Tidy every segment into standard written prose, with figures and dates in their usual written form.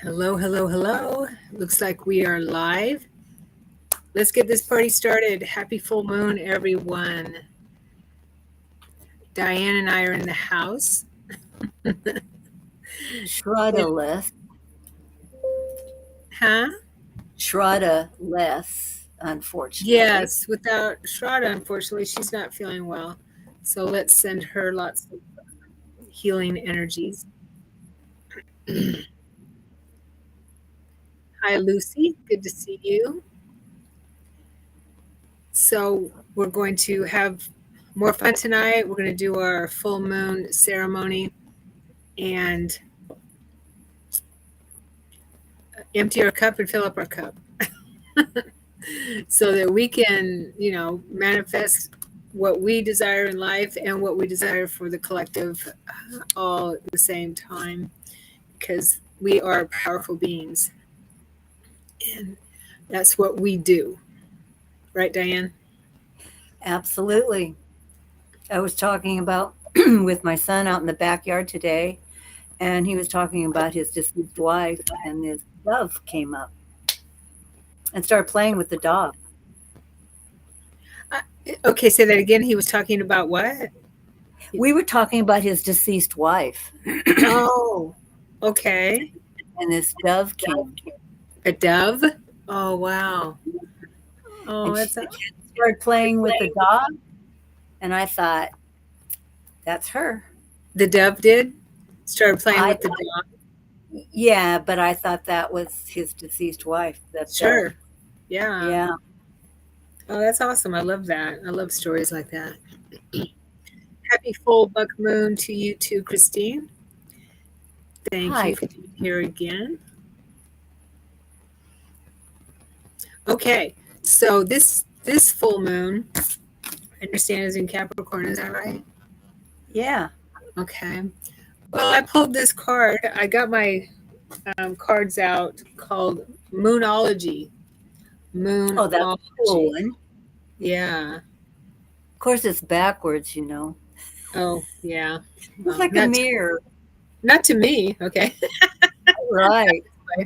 Hello, hello, hello. Looks like we are live. Let's get this party started. Happy full moon, everyone. Diane and I are in the house. Shraddha less. Huh? Shraddha less, unfortunately. Yes, without Shraddha, unfortunately, she's not feeling well. So let's send her lots of healing energies. Hi, Lucy. Good to see you. So we're going to have more fun tonight. We're going to do our full moon ceremony and empty our cup and fill up our cup so that we can, manifest what we desire in life and what we desire for the collective all at the same time because we are powerful beings and that's what we do. Right, Diane? Absolutely. I was talking about with my son out in the backyard today, and he was talking about his deceased wife, and this dove came up and started playing with the dog. Uh, okay, say that again. He was talking about what? We were talking about his deceased wife, Oh, okay. and this dove came, A dove? Oh, wow. Oh, and that's the kid started playing with the dog, and I thought, that's her. the dove did started playing I with the dog. Yeah, but I thought that was his deceased wife, that dove. Sure. Yeah. Yeah. Oh, that's awesome. I love that. I love stories like that. Happy full buck moon to you too, Christine. Thank Hi. you for being here again. Okay, so this full moon, I understand, is in Capricorn. Is that right? Yeah. Okay. Well, I pulled this card. I got my cards out called Moonology. Oh, that's a cool Moonology. one. Yeah. Of course, it's backwards. Oh, yeah. It's Well, like a mirror. not to me. Okay. Right. Do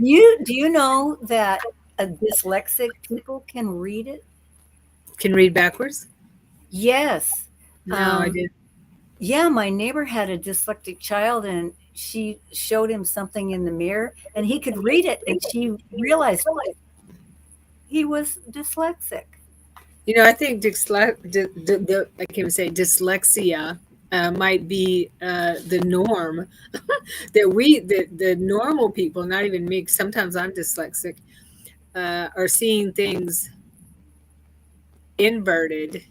you know that dyslexic people can read it? Can read backwards? Yes. No, I Um, didn't. yeah, my neighbor had a dyslexic child, and she showed him something in the mirror, and he could read it, and she realized he was dyslexic. I think I can't even say dyslexia might be the norm that the normal people, not even me, 'cause sometimes I'm dyslexic, are seeing things inverted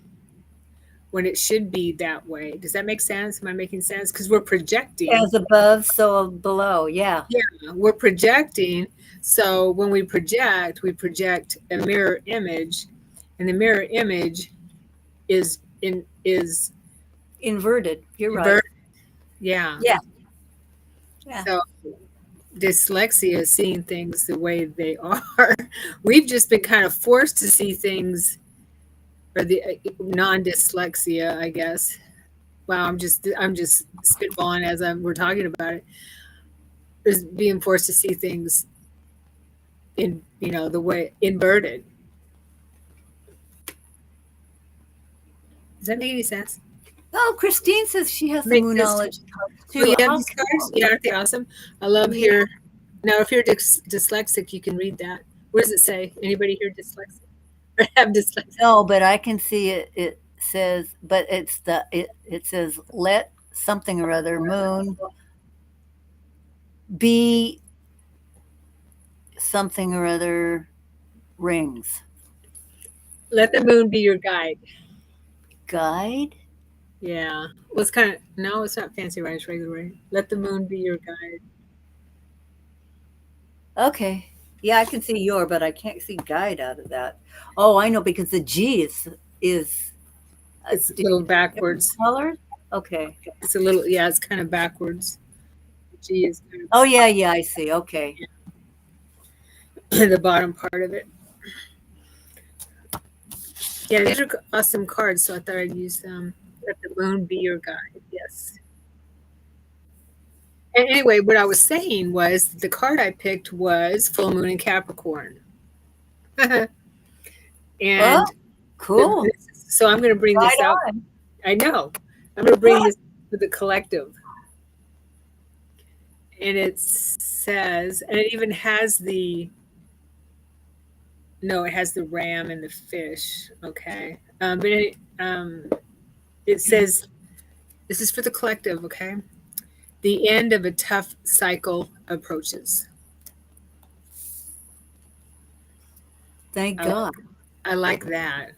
when it should be that way. Does that make sense? Am I making sense? Because we're projecting. As above, so below. Yeah. Yeah, we're projecting. So when we project a mirror image, and the mirror image is Inverted. You're right. inverted. Yeah. Yeah. Yeah. So dyslexia is seeing things the way they are. We've just been kind of forced to see things, or the non-dyslexia, I guess. Wow, I'm just spitballing as we're talking about it. Is being forced to see things in the way inverted. Does that make any sense? Oh, Christine says she has the Makes sense. Moonology cards Oh, you too. have How these cards? cool. Yeah, aren't they awesome? I love Yeah. here. Now, if you're dyslexic, you can read that. What does it say? Anybody here dyslexic or have dyslexia? No, but I can see it. It says, but it says, let something or other moon be something or other rings. Let the moon be your guide. Guide? Yeah. Well, it's kind of, no, it's not fancy writing, it's regular writing. Let the moon be your guide. Okay. Yeah, I can see your, but I can't see guide out of that. Oh, I know, because the G is a It's a little different backwards. color. Okay. It's a little, yeah, it's kind of backwards. G is kind Oh, yeah, yeah, I see. Okay. of the bottom part of it. Yeah, these are awesome cards, so I thought I'd use them. Let the moon be your guide. Yes. And anyway, what I was saying was the card I picked was full moon in Capricorn. Oh, And cool. so I'm going to bring Right this out. on. I know. I'm going to bring this to the collective. And it says, and it even has the, no, it has the ram and the fish. Okay. It says, this is for the collective, okay? The end of a tough cycle approaches. Thank I, God. I like that.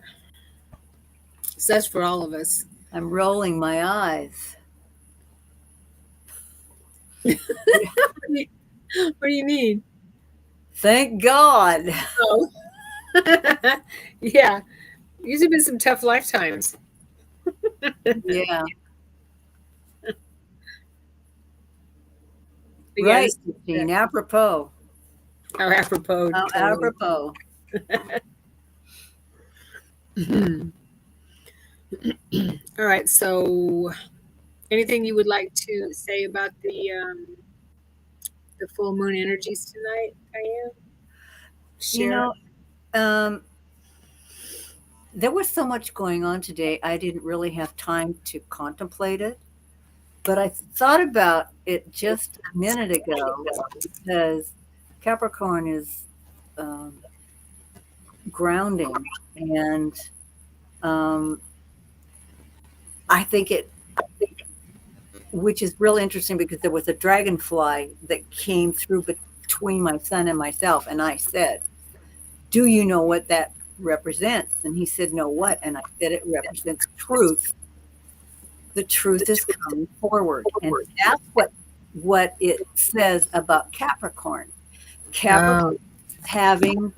So that's for all of us. I'm rolling my eyes. What do you mean? Thank God. Oh, yeah. These have been some tough lifetimes. Yeah. But yeah, Right, this Christine. Apropos. how apropos. How Totally. apropos. All right. So, anything you would like to say about the full moon energies tonight, Diane? You Share. know, um, there was so much going on today, I didn't really have time to contemplate it. But I thought about it just a minute ago because Capricorn is um, grounding. And um, I think it, which is real interesting because there was a dragonfly that came through between my son and myself. And I said, do you know what that represents? And he said, no, what? And I said, it represents truth. The truth is coming forward. And that's what it says about Capricorn. Capricorn Oh, is having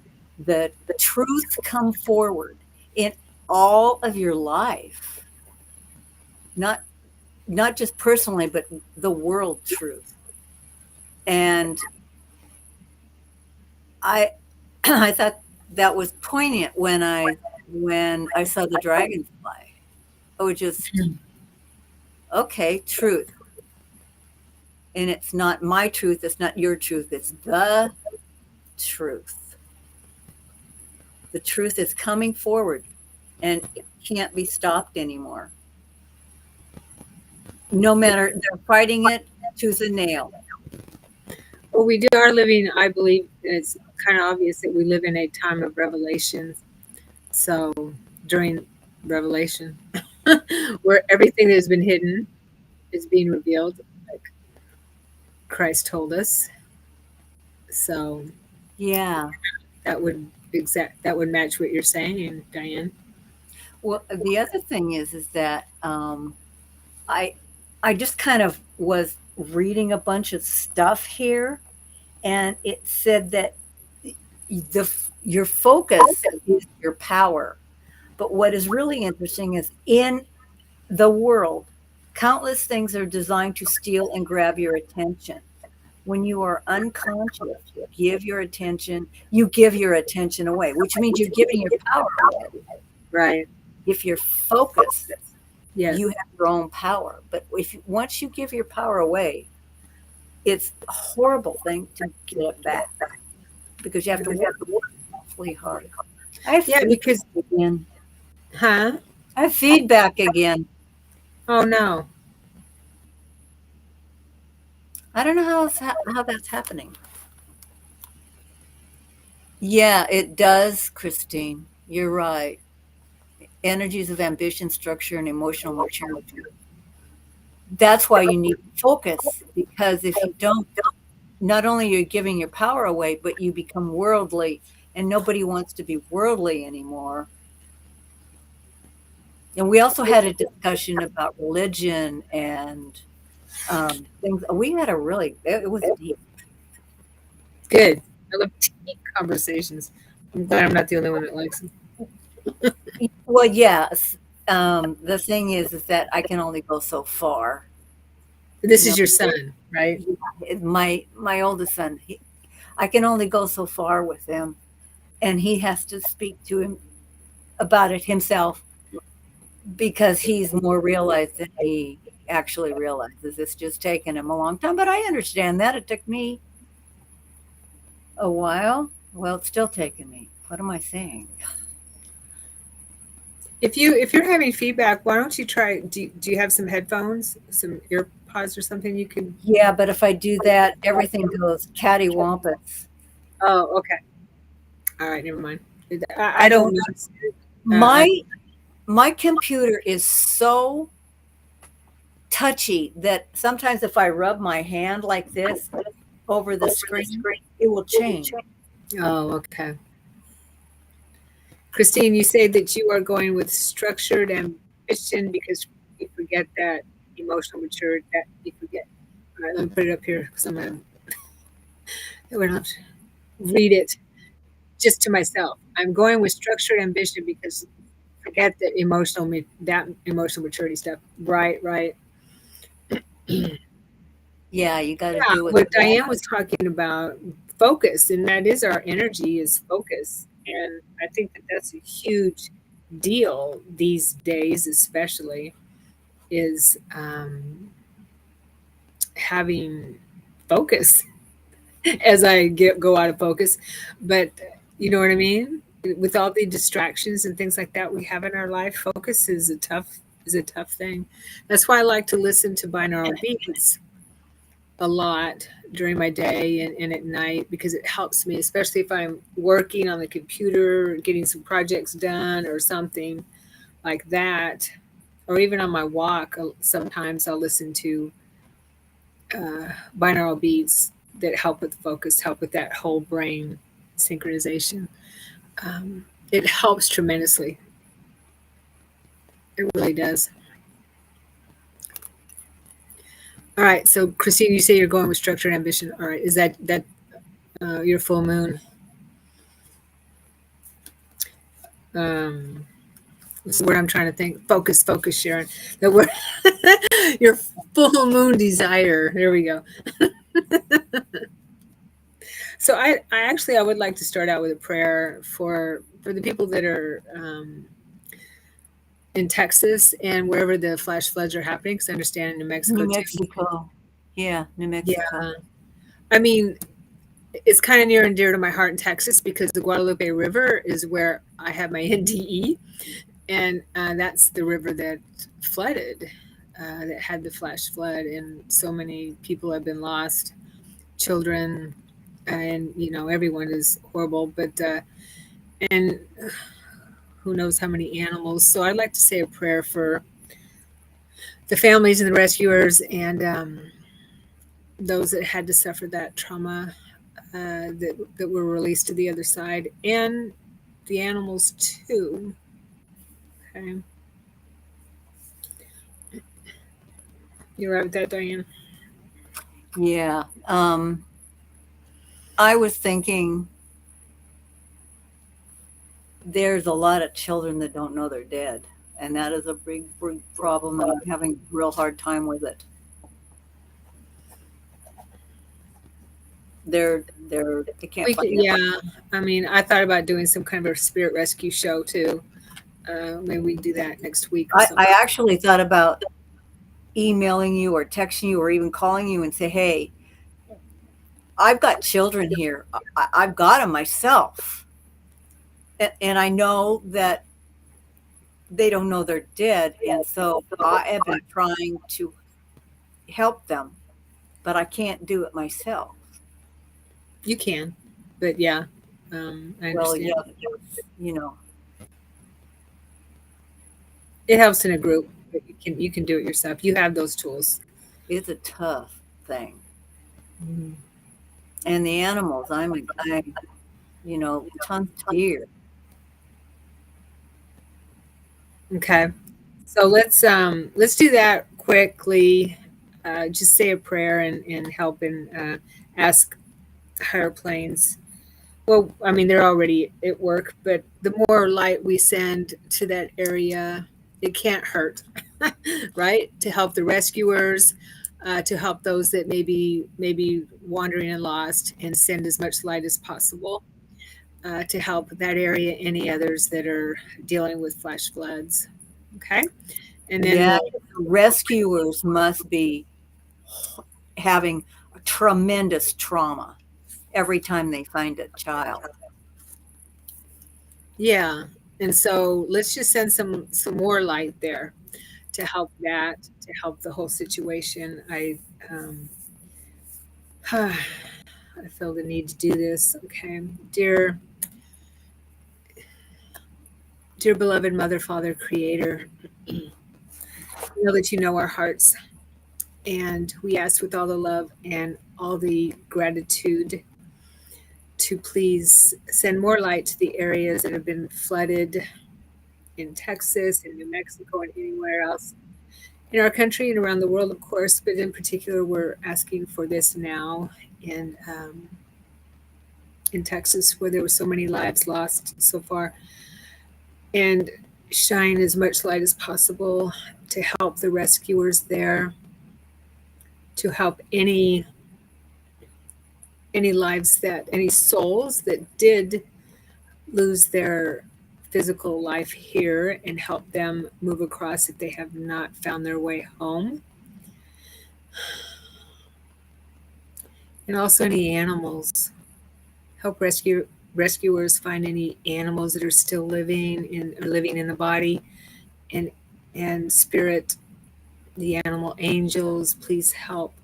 the truth come forward in all of your life. Not just personally, but the world truth. And I I thought that was poignant when I saw the dragonfly. Oh, just okay, truth. And it's not my truth, it's not your truth, it's the truth. The truth is coming forward and it can't be stopped anymore. No matter they're fighting it tooth and nail. well, we are living, I believe, it's kind of obvious that we live in a time of revelation. So during revelation, where everything that has been hidden is being revealed, like Christ told us. So Yeah. that would match what you're saying, Diane. Well, the other thing is that I I just kind of was reading a bunch of stuff here, and it said that your focus is your power. But what is really interesting is in the world, countless things are designed to steal and grab your attention. When you are unconscious, you give your attention away, which means you're giving your power away. Right. If you're focused, you Yes. have your own power. But once you give your power away, it's a horrible thing to get it back because you have to work awfully hard. I have Yeah, feedback because, again. huh? I have feedback again. Oh, no. I don't know how that's happening. Yeah, it does, Christine. You're right. Energies of ambition, structure, and emotional maturity. That's why you need to focus because if you don't, not only are you giving your power away, but you become worldly, and nobody wants to be worldly anymore. And we also had a discussion about religion and things. We had a really, it was deep. Good. I love deep conversations. I'm glad I'm not the only one that likes them. Well, yes. The thing is that I can only go so far. This You is know, your son, right? my oldest son, I can only go so far with him, and he has to speak to him about it himself because he's more realized than me. actually realizes. It's just taken him a long time, but I understand that. It took me a while. Well, it's still taking me. What am I saying? If you're having feedback, why don't you try? Do you have some headphones, some earpods or something you could? Yeah, but if I do that, everything goes cattywampus. Oh, okay. All right, never mind. I I don't don't. notice it. My my computer is so touchy that sometimes if I rub my hand like this over the screen, it will change. Oh, okay. Christine, you say that you are going with structured ambition because you forget that emotional maturity. That you forget. All right, let me put it up here because I'm gonna. We're not read it just to myself. I'm going with structured ambition because forget the that emotional maturity stuff. Right, right. Yeah, you got to Yeah, do it. what Diane was talking about, focus, and that is our energy is focus. And I think that that's a huge deal these days, especially, is having focus as I go out of focus. But you know what I mean? With all the distractions and things like that we have in our life, focus is a tough thing. That's why I like to listen to binaural beats a lot during my day and at night because it helps me, especially if I'm working on the computer, getting some projects done or something like that, or even on my walk. Sometimes I'll listen to binaural beats that help with focus, help with that whole brain synchronization. It helps tremendously. It really does. All right. So, Christine, you say you're going with structured ambition. All right. Is that your full moon? Um, What's the word I'm trying to think? Focus, focus, Sharon. The word, your full moon desire. There we go. So I would like to start out with a prayer for the people that are in Texas and wherever the flash floods are happening. Because I understand in New Mexico New too. Mexico. Yeah, New Mexico. Yeah, I mean it's kind of near and dear to my heart in Texas because the Guadalupe River is where I have my NDE, and that's the river that flooded, that had the flash flood, and so many people have been lost, children, and everyone is horrible. But and who knows how many animals. So I'd like to say a prayer for the families and the rescuers and those that had to suffer that trauma, that were released to the other side, and the animals too. Okay, you right with that, Diane? Yeah. I was thinking there's a lot of children that don't know they're dead, and that is a big, big problem, and I'm having a real hard time with it. They can't find their. Yeah. I mean, I thought about doing some kind of a spirit rescue show too. Maybe we can do that next week or I something. actually thought about emailing you or texting you or even calling you and say, hey, I've got children here. I've got them myself. And I know that they don't know they're dead. And so I have been trying to help them, but I can't do it myself. You can, but yeah, I Well, understand. yeah, you know, It helps in a group, but you can do it yourself. You have those tools. it's a tough thing. Mhm. And the animals, tons of deer. Okay. So let's do that quickly. Just say a prayer and help and ask higher planes. Well, I mean they're already at work, but the more light we send to that area, it can't hurt, right? To help the rescuers, to help those that maybe wandering and lost, and send as much light as possible to help that area. Any others that are dealing with flash floods, okay? And then Yeah, rescuers must be having a tremendous trauma every time they find a child. yeah. And so let's just send some more light there to help that, to help the whole situation. Um, I feel the need to do this. Okay. Dear beloved Mother, Father, Creator, we know that you know our hearts, and we ask with all the love and all the gratitude to please send more light to the areas that have been flooded in Texas and New Mexico and anywhere else in our country and around the world, of course. But in particular, we're asking for this now in Texas, where there were so many lives lost so far, and shine as much light as possible to help the rescuers there, to help any lives that any souls that did lose their physical life here, and help them move across if they have not found their way home. And also any animals. Help rescuers find any animals that are still living in the body, and spirit the animal angels. Please help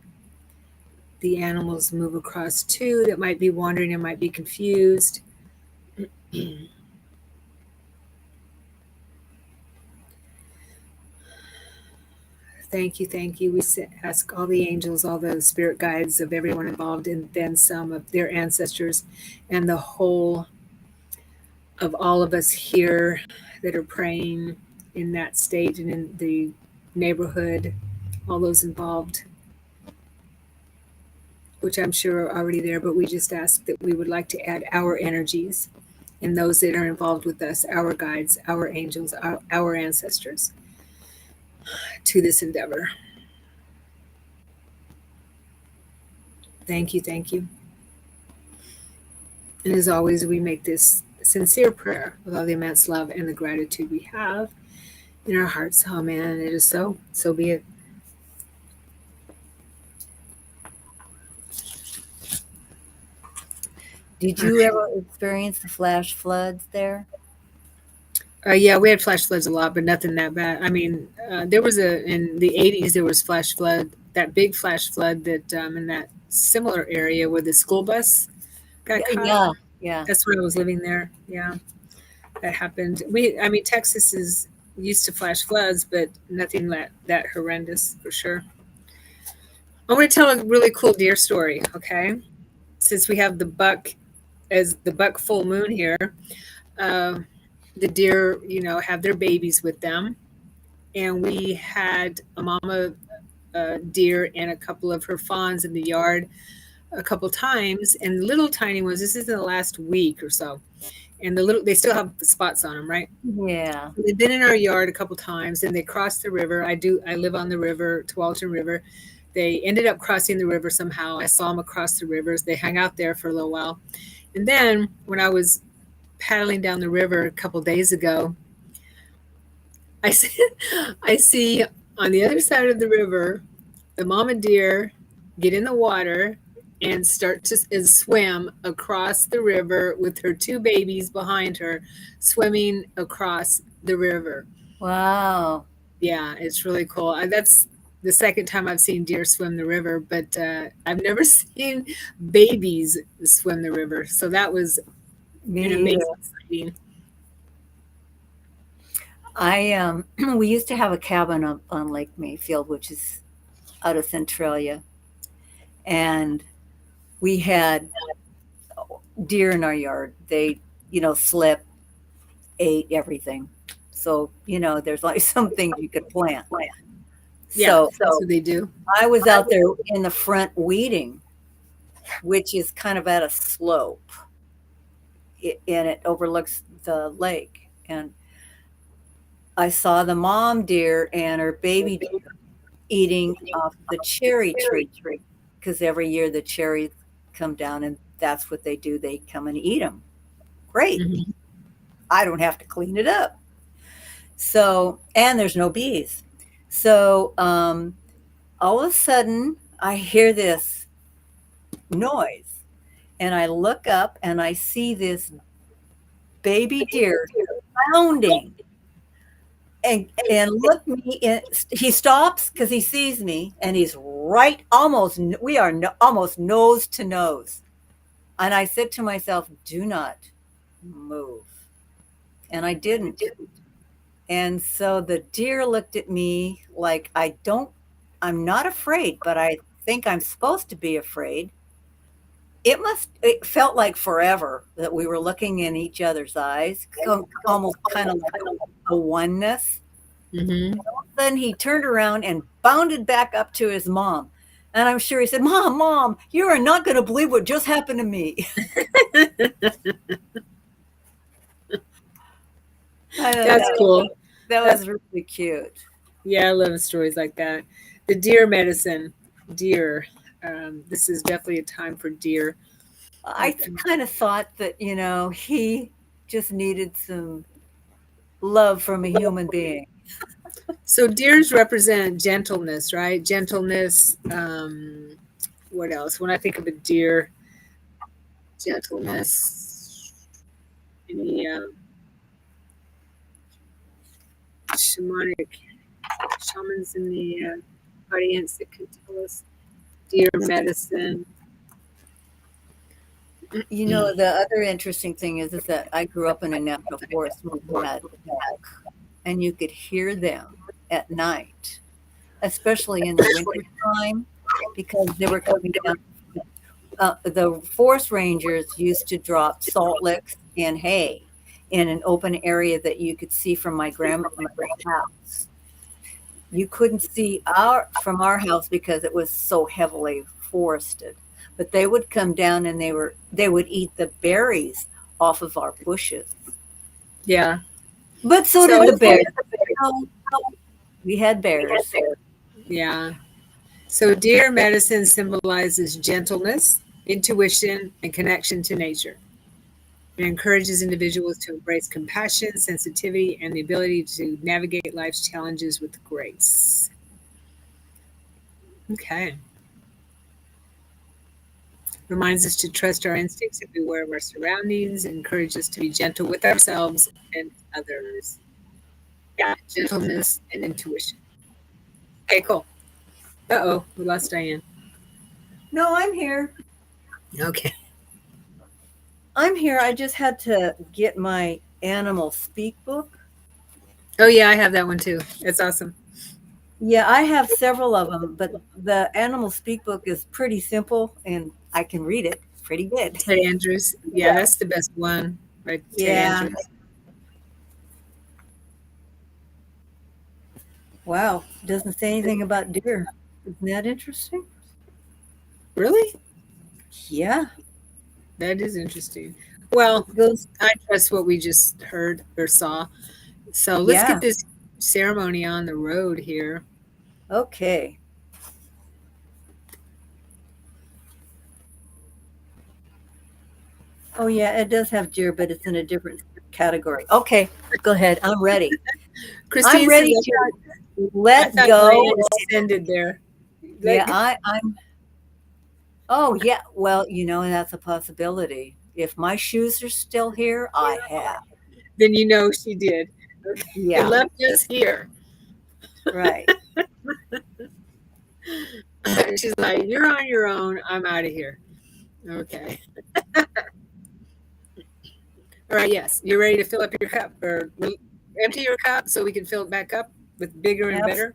the animals move across too, that might be wandering and might be confused. Thank you, thank you. We ask all the angels, all the spirit guides of everyone involved, and then some of their ancestors, and the whole of all of us here that are praying in that state and in the neighborhood, all those involved, which I'm sure are already there, but we just ask that we would like to add our energies and those that are involved with us, our guides, our angels, our ancestors, to this endeavor. Thank you, thank you. And as always, we make this sincere prayer with all the immense love and the gratitude we have in our hearts. Amen. It is so. So be it. Did you ever experience the flash floods there? Yeah, we had flash floods a lot, but nothing that bad. I mean, there was in the 80s, there was flash flood, that big flash flood that in that similar area where the school bus got caught. Yeah, yeah. That's when I was living there. Yeah, that happened. I mean, Texas is used to flash floods, but nothing that horrendous for sure. I'm going to tell a really cool deer story, okay? Since we have the buck as the buck full moon here, uh, the deer, have their babies with them. And we had a mama deer and a couple of her fawns in the yard a couple times. And little tiny ones, this is in the last week or so. And they still have the spots on them, right? Yeah. They've been in our yard a couple times, and they crossed the river. I live on the river, Tualatin River. They ended up crossing the river somehow. I saw them across the rivers. They hung out there for a little while. And then when I was paddling down the river a couple days ago, I see on the other side of the river the mama deer get in the water and start to swim across the river with her two babies behind her, swimming across the river. Wow. Yeah, it's really cool. That's the second time I've seen deer swim the river, but I've never seen babies swim the river. So that was an amazing sighting. We used to have a cabin up on Lake Mayfield, which is out of Centralia, and we had deer in our yard. They, slept, ate everything. So, there's like some things you could plant. Yeah, So that's what they do. I was out there in the front weeding, which is kind of at a slope, and it overlooks the lake. And I saw the mom deer and her baby deer eating off the cherry tree, because every year the cherries come down, and that's what they do. They come and eat them. Great. Mhm. I don't have to clean it up. So, and there's no bees. So all of a sudden, I hear this noise, and I look up and I see this baby deer pounding and look me in. He stops because he sees me, and he's right almost. We are almost nose to nose, and I said to myself, "Do not move," and I didn't. And so the deer looked at me like I'm not afraid, but I think I'm supposed to be afraid. It felt like forever that we were looking in each other's eyes, almost kind of like a oneness. Mm-hmm. Then he turned around and bounded back up to his mom. And I'm sure he said, Mom, you are not going to believe what just happened to me. I thought That's cool. that That's was really cute. Yeah, I love stories like that. The deer medicine, deer. This is definitely a time for deer. I kind of thought that, he just needed some love from a human being. So deers represent gentleness, right? Gentleness. What else? When I think of a deer, gentleness. Any shamanic shamans in the audience that can tell us deer medicine? The other interesting thing is that I grew up in a natural forest where we had elk, and you could hear them at night, especially in the wintertime, because they were coming down. The forest rangers used to drop salt licks and hay in an open area that you could see from my grandmother's house. You couldn't see from our house because it was so heavily forested. But they would come down and they would eat the berries off of our bushes. Yeah. But so So did the bears. So we had bears. yeah. So deer medicine symbolizes gentleness, intuition, and connection to nature. It encourages individuals to embrace compassion, sensitivity, and the ability to navigate life's challenges with grace. Okay. Reminds us to trust our instincts and be aware of our surroundings, and encourages us to be gentle with ourselves and others. Yeah, gentleness and intuition. Okay, cool. Uh oh, we lost Diane. No, I'm here. Okay. I'm here. I just had to get my animal speak book. Oh, yeah, I have that one too. It's awesome. Yeah, I have several of them, but the animal speak book is pretty simple and I can read it pretty good. Ted Andrews. Yeah, that's the best one. Right, Ted Yeah. Andrews. Wow. Doesn't say anything about deer. Isn't that interesting? Really? Yeah. That is interesting. Well, It goes, I trust what we just heard or saw. So let's get yeah. this ceremony on the road here. Okay. Oh, yeah, it does have deer, but it's in a different category. Okay, go ahead. I'm ready. I'm Christine says, ready to I let thought go. Diane ascended there. Yeah, Let go. I'm. Oh, yeah. Well, that's a possibility. If my shoes are still here, I have. Then you know she did. Okay. It Yeah, left us here. right. She's like, you're on your own. I'm out of here. Okay. All right. Yes. You're ready to fill up your cup or empty your cup so we can fill it back up with bigger and Abs- better.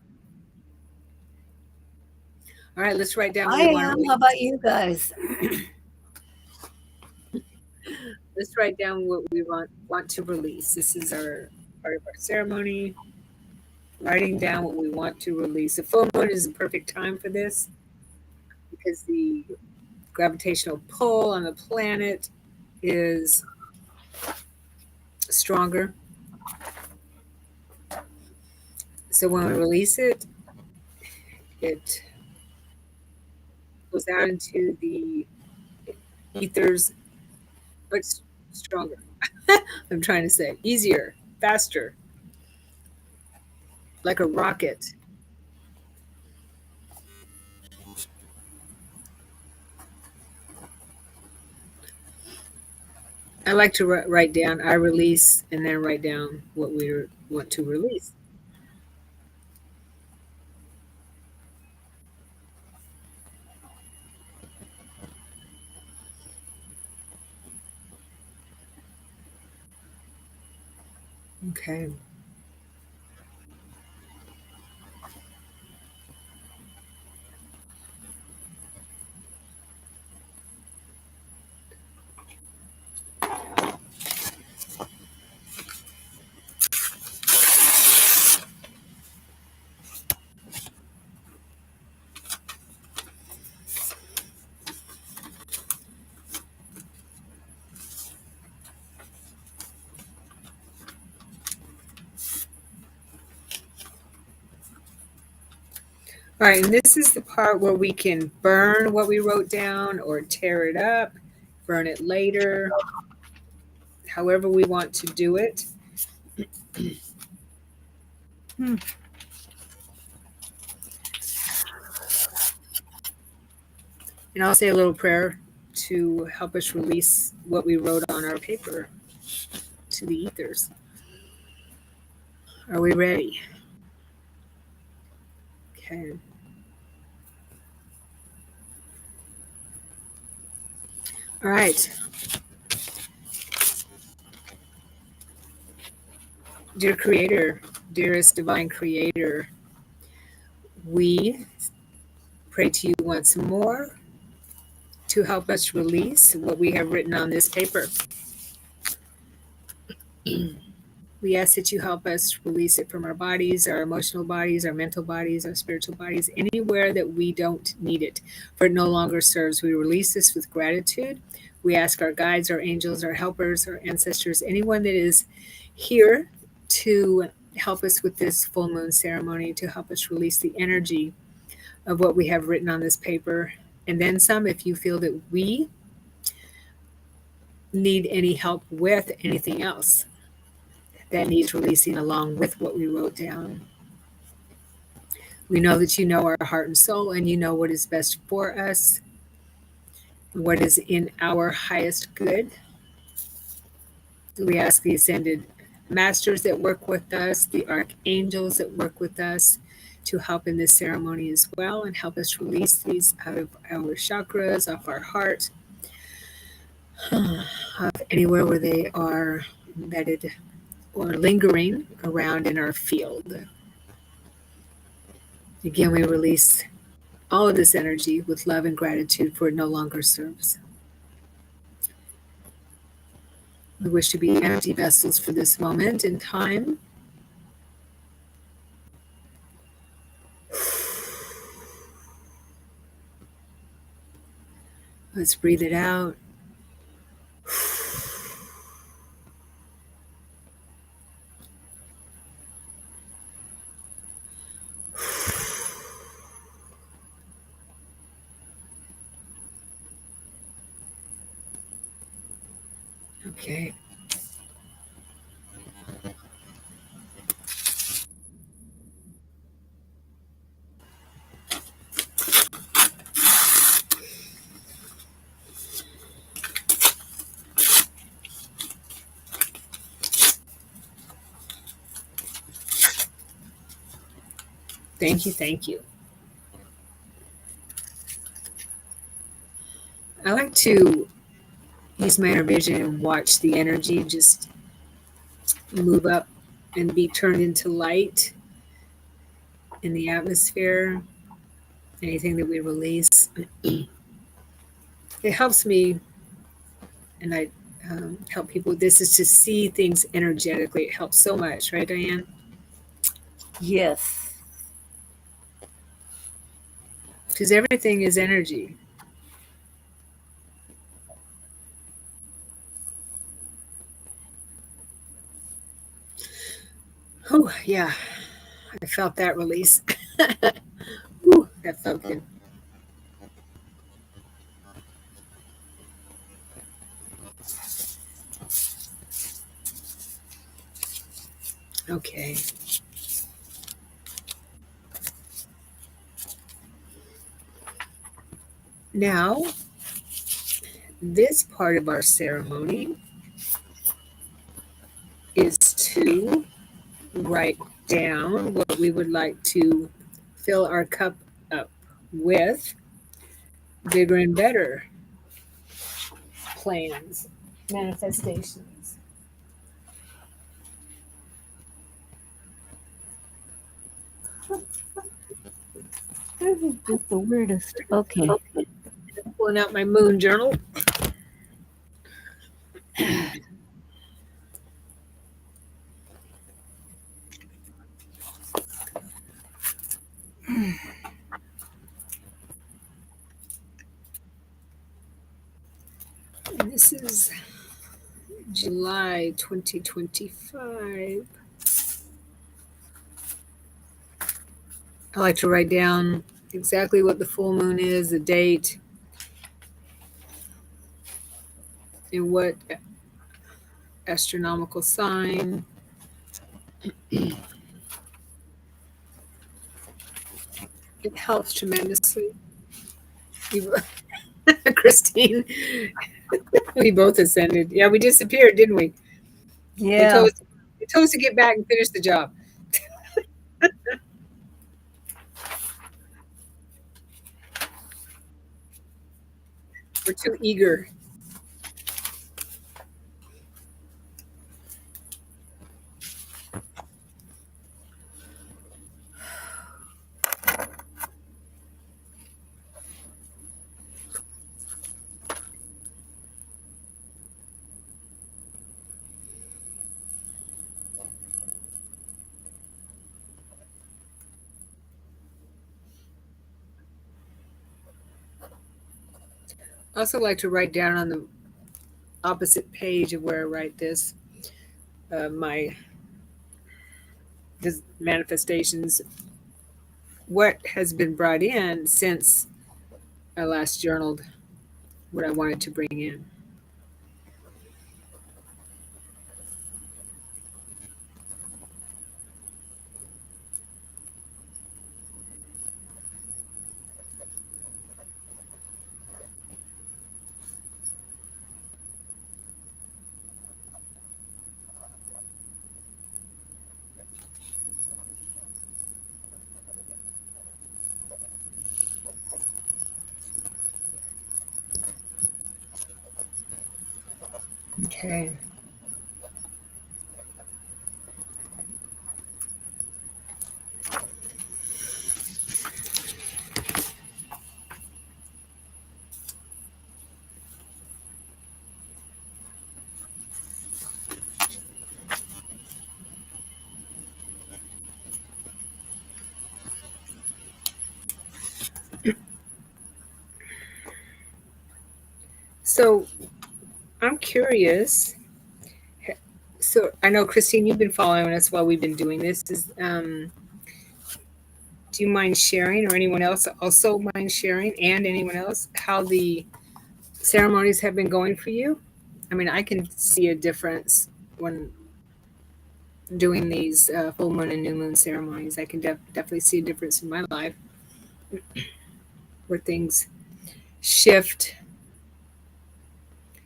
All right. Let's write down what I we want to am. How release. about you guys? Let's write down what we want to release. This is our part of our ceremony. Writing down what we want to release. The full moon is the perfect time for this because the gravitational pull on the planet is stronger. So when we release it, it goes out into the ethers, but stronger. I'm trying to say easier, faster, like a rocket. I like to write down I release and then write down what we want to release. Okay. All right, and this is the part where we can burn what we wrote down or tear it up, burn it later, however we want to do it. Hmm. And I'll say a little prayer to help us release what we wrote on our paper to the ethers. Are we ready? Okay. All right. Dear Creator, dearest divine Creator, we pray to you once more to help us release what we have written on this paper. We ask that you help us release it from our bodies, our emotional bodies, our mental bodies, our spiritual bodies, anywhere that we don't need it, for it no longer serves. We release this with gratitude. We ask our guides, our angels, our helpers, our ancestors, anyone that is here to help us with this full moon ceremony, to help us release the energy of what we have written on this paper. And then some, if you feel that we need any help with anything else that needs releasing along with what we wrote down. We know that you know our heart and soul, and you know what is best for us, what is in our highest good. We ask the ascended masters that work with us, the archangels that work with us, to help in this ceremony as well and help us release these out of our chakras, off our heart, of anywhere where they are embedded or lingering around in our field. Again, we release all of this energy with love and gratitude, for it no longer serves. We wish to be empty vessels for this moment in time. Let's breathe it out. Okay. Thank you. Thank you. I like to use my inner vision and watch the energy just move up and be turned into light in the atmosphere. Anything that we release, it helps me, and I help people. This is to see things energetically. It helps so much, right, Diane? Yes. Because everything is energy. Oh, yeah. I felt that release. Whew, that felt good. Okay. Now, this part of our ceremony to write down what we would like to fill our cup up with, bigger and better plans, manifestations. This is just the weirdest. Okay. Pulling out my moon journal. And this is July 2025. I like to write down exactly what the full moon is, the date, and what astronomical sign. It helps tremendously. Christine, we both ascended. Yeah, we disappeared, didn't we? Yeah. They told us to get back and finish the job. We're too eager. I also like to write down on the opposite page of where I write this my manifestations, what has been brought in since I last journaled, what I wanted to bring in. Okay. So I'm curious. So I know Christine, you've been following us while we've been doing this. Do you mind sharing, or anyone else also mind sharing, and anyone else, how the ceremonies have been going for you? I mean, I can see a difference when doing these full moon and new moon ceremonies. I can definitely see a difference in my life where things shift.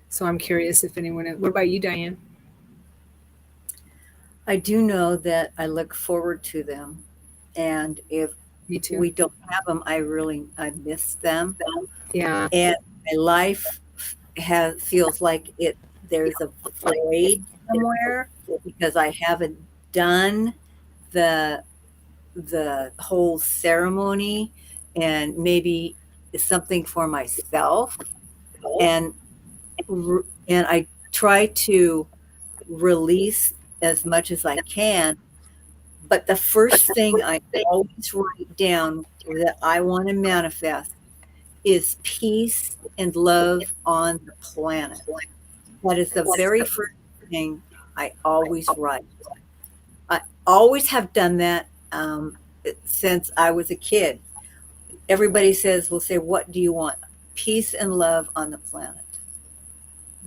So I'm curious if anyone. What about you, Diane? I do know that I look forward to them. And if Me too. we don't have them, I miss them. Yeah. And my life feels like there's a void somewhere because I haven't done the whole ceremony, and maybe something for myself. And I try to release as much as I can. But the first thing I always write down that I want to manifest is peace and love on the planet. That is the very first thing I always write. I always have done that since I was a kid. Everybody will say, what do you want? Peace and love on the planet.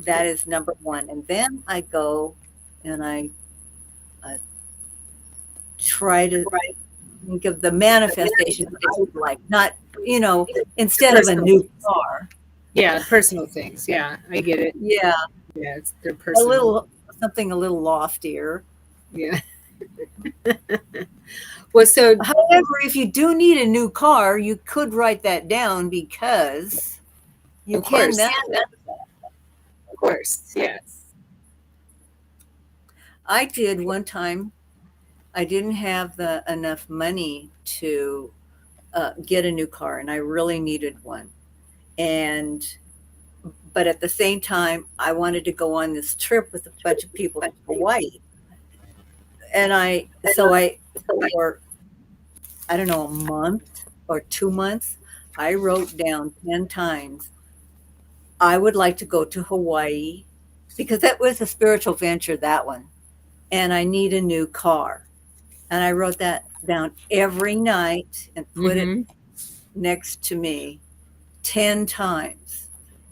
That is number one. And then I go and I try to think of the manifestations I would like, not, instead of a new car. Yeah, personal things. Yeah, I get it. Yeah. Yeah, they're personal. Something a little loftier. Yeah. Well, so However, if you do need a new car, you could write that down because you of can course, manifest. of course, yes. I did one time. I didn't have the enough money to get a new car, and I really needed one. And but at the same time, I wanted to go on this trip with a bunch of people to Hawaii, and I for I don't know, a month or 2 months, I wrote down 10 times I would like to go to Hawaii because that was a spiritual venture, that one. And I need a new car. And I wrote that down every night and put it Mm-hmm. next to me 10 times.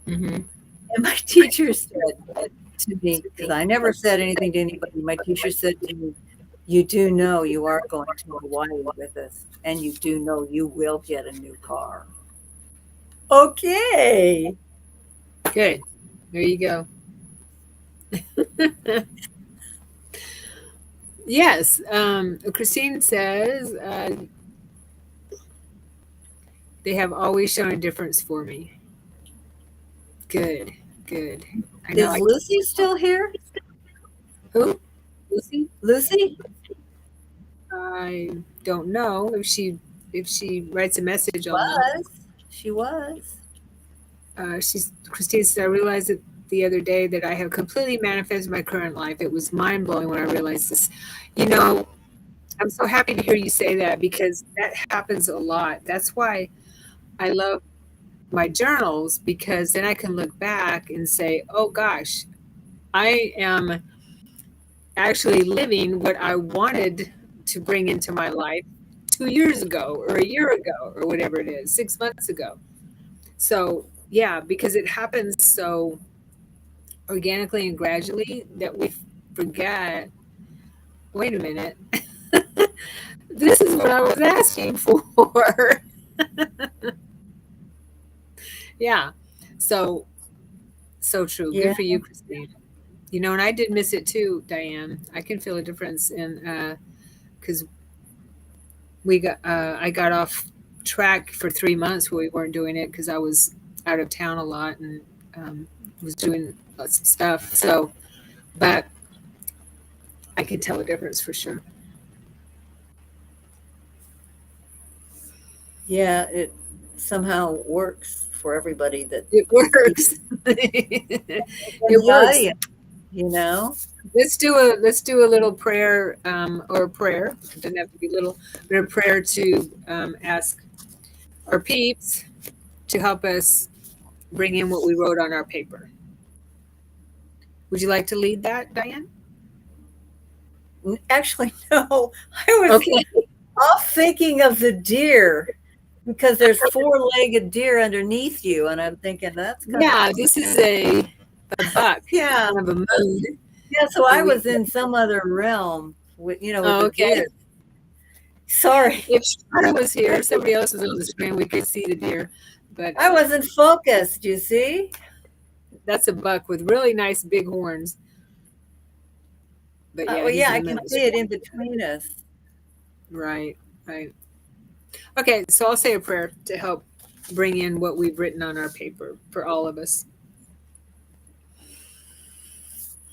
Mm-hmm. And my teacher said to me, because I never said anything to anybody, my teacher said to me, "You do know you are going to Hawaii with us, and you do know you will get a new car." Okay. Good. There you go. Yes. Christine says they have always shown a difference for me. Good. Good. I know. Is Lucy still here? Who? Lucy? I don't know if she writes a message. I'll know. Was. She was. She's Christine said I realized that the other day that I have completely manifested my current life. It was mind blowing when I realized this. You know, I'm so happy to hear you say that because that happens a lot. That's why I love my journals because then I can look back and say, oh gosh, I am actually living what I wanted to bring into my life 2 years ago or a year ago or whatever it is, 6 months ago. So, yeah, because it happens so organically and gradually that we forget wait a minute, this is what I was asking for. Yeah. So, so true. Yeah. Good for you, Christine. You know, and I did miss it too, Diane. I can feel a difference in because I got off track for 3 months where we weren't doing it because I was out of town a lot and was doing lots of stuff. So, but I can tell a difference for sure. Yeah, it somehow works for everybody that It is even works. in It the works. audience, you know? Let's do a little prayer or a prayer. It doesn't have to be little, but a prayer to ask our peeps to help us bring in what we wrote on our paper. Would you like to lead that, Diane? Actually, no, I was Okay. off thinking of the deer because there's four-legged deer underneath you, and I'm thinking that's kind of Yeah, this is a buck, yeah, kind of a mood. yeah. So And I we was in some other realm with with oh, the okay. deer. Sorry, If Sharon was here, if somebody else was on the screen, we could see the deer. But I wasn't focused. You see? that's a buck with really nice big horns. But yeah, Well, he's yeah, in I the can middle of the see it screen. in between us. Right, right. Okay, so I'll say a prayer to help bring in what we've written on our paper for all of us.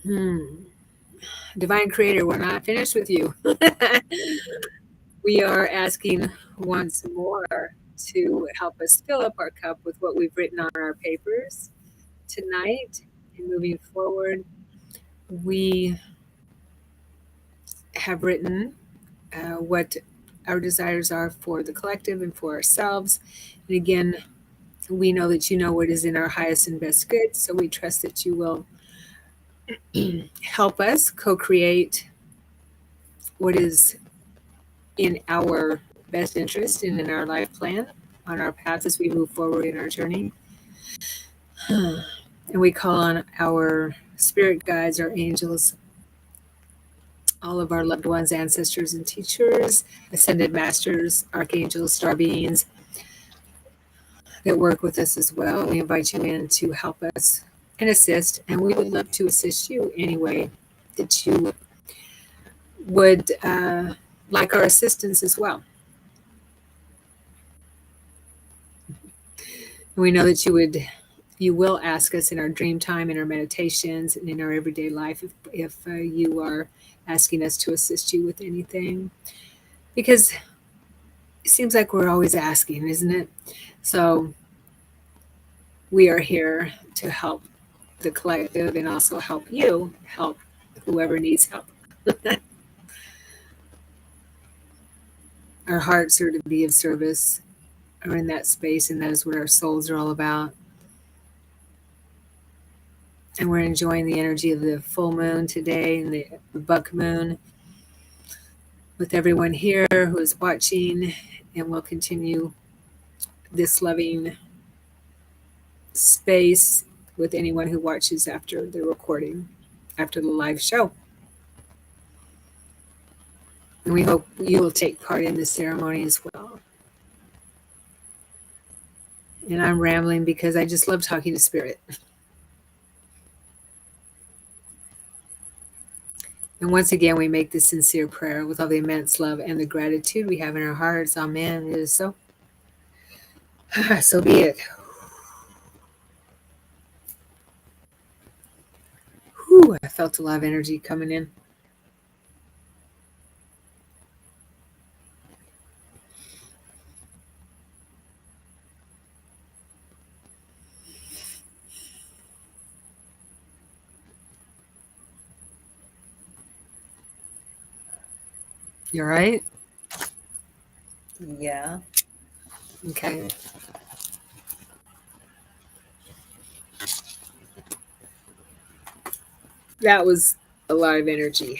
Hmm. Divine Creator, we're not finished with you. We are asking once more to help us fill up our cup with what we've written on our papers tonight and moving forward. We have written what our desires are for the collective and for ourselves. And again, we know that you know what is in our highest and best good, so we trust that you will help us co create what is in our best interest and in our life plan on our path as we move forward in our journey. And we call on our spirit guides, our angels, all of our loved ones, ancestors, and teachers, ascended masters, archangels, star beings that work with us as well. We invite you in to help us and assist, and we would love to assist you any way that you would like our assistance as well. And we know that you will ask us in our dream time, in our meditations, and in our everyday life if you are asking us to assist you with anything. Because it seems like we're always asking, isn't it? So we are here to help the collective and also help you help whoever needs help. Our hearts are to be of service, are in that space, and that is what our souls are all about. And we're enjoying the energy of the full moon today and the buck moon with everyone here who is watching, and we'll continue this loving space with anyone who watches after the recording, after the live show. And we hope you will take part in the ceremony as well. And I'm rambling because I just love talking to Spirit. And once again, we make this sincere prayer with all the immense love and the gratitude we have in our hearts. Amen. It is so. So be it. Whew, I felt a lot of energy coming in. You all right? Yeah. Okay. That was a lot of energy.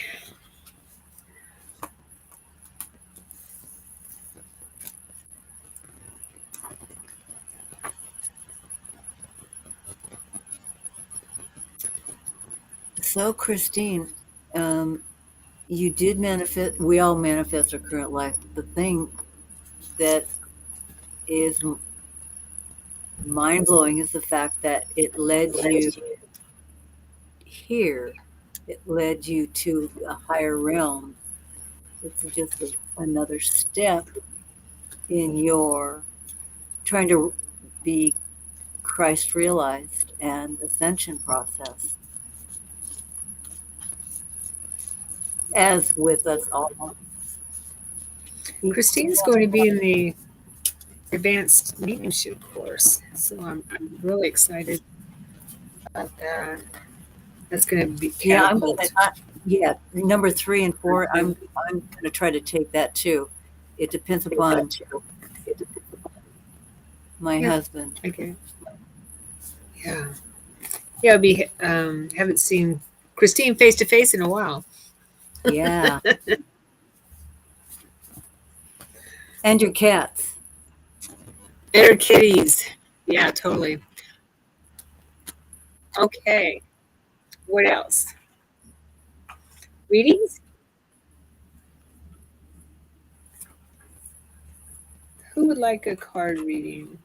So, Christine, you did manifest, we all manifest our current life. The thing that is mind blowing is the fact that it led you here, it led you to a higher realm. It's just another step in your trying to be Christ realized and ascension process. As with us all. Christine's going to be in the advanced mediumship course. So I'm really excited about that. That's going to be Yeah, catapult. yeah, number 3 and 4, I'm gonna try to take that too. It depends upon my Yeah. husband. Okay. Yeah. Yeah, I'll be haven't seen Christine face to face in a while. Yeah. And your cats. And her kitties. Yeah, totally. Okay. What else? Readings? Who would like a card reading?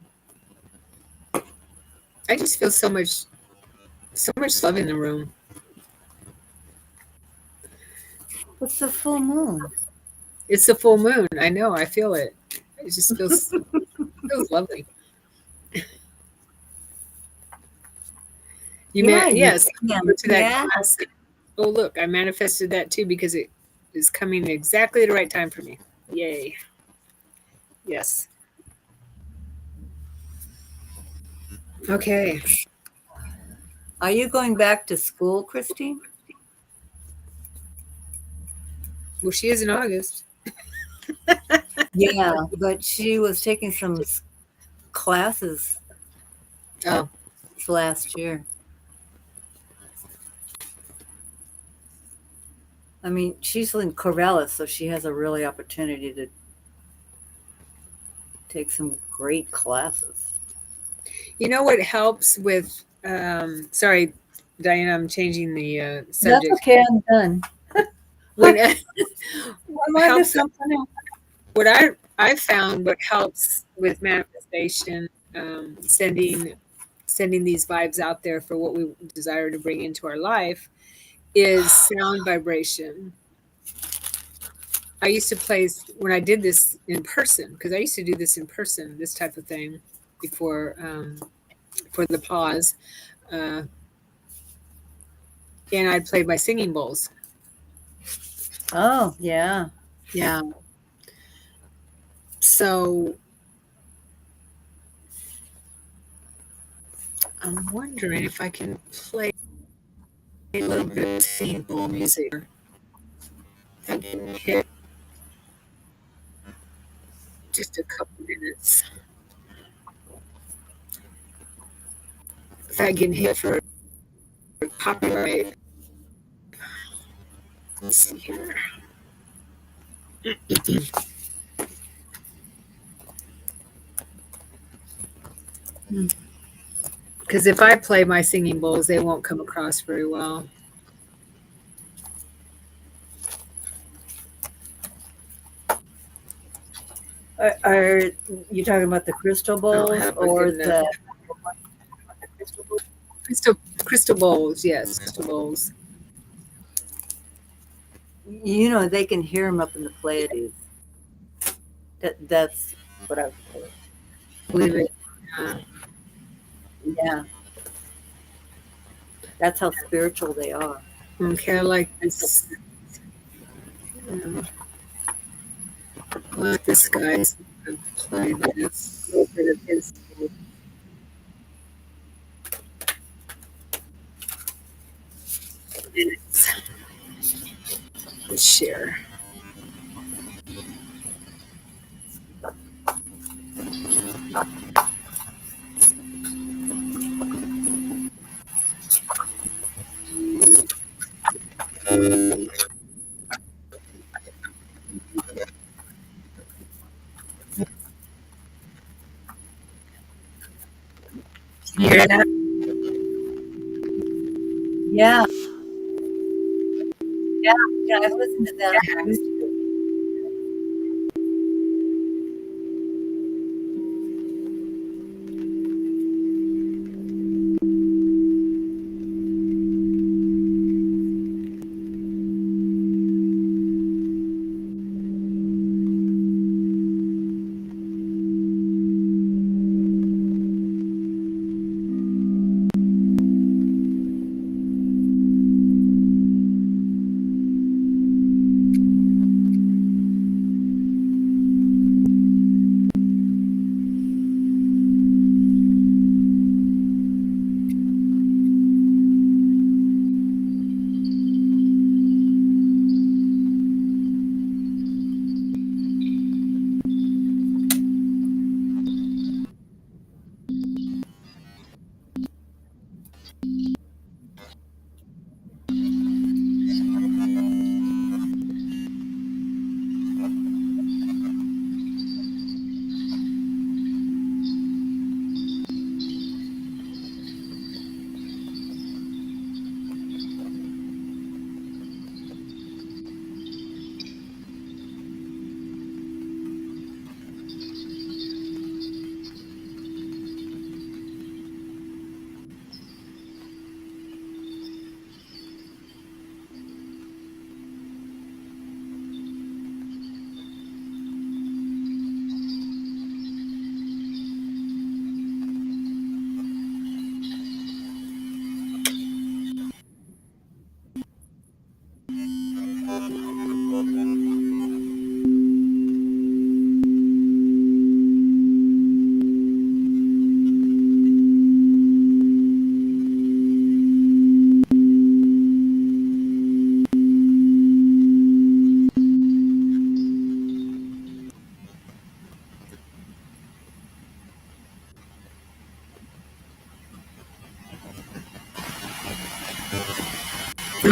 I just feel so much love in the room. What's the full moon? It's the full moon. I know. I feel it. It just feels lovely. Yeah, Yes. can. Go to that Yeah. class. Oh look, I manifested that too because it is coming exactly at the right time for me. Yay. Yes. Okay. Are you going back to school, Christine? Well, she is in August. Yeah, but she was taking some classes Oh, last year. I mean, she's in Corvallis, so she has a really opportunity to take some great classes. you know what helps with? Sorry, Diana, I'm changing the subject. That's okay. I'm done. When I'm on to helps, something else. what I found what helps with manifestation, sending these vibes out there for what we desire to bring into our life is sound vibration. I used to play when I did this in person, because I used to do this in person, this type of thing, before for the pause, uh, and I'd play my singing bowls. Oh, yeah. Yeah. So I'm wondering if I can play a little bit of singing bowl music. I can hit just a couple minutes. If I can hit for copyright. Let's see here. Because if I play my singing bowls, they won't come across very well. Are you talking about the crystal I don't bowls have a or good enough the? crystal bowls. Yes, crystal bowls. They can hear them up in the Pleiades. That's what I was told. Believe it. Yeah. Yeah, that's how spiritual they are. Okay, I like this. I like this guy's play this. A little bit of his minutes. Let's share. You hear that? Yeah, yeah, yeah. I've listened to that on YouTube.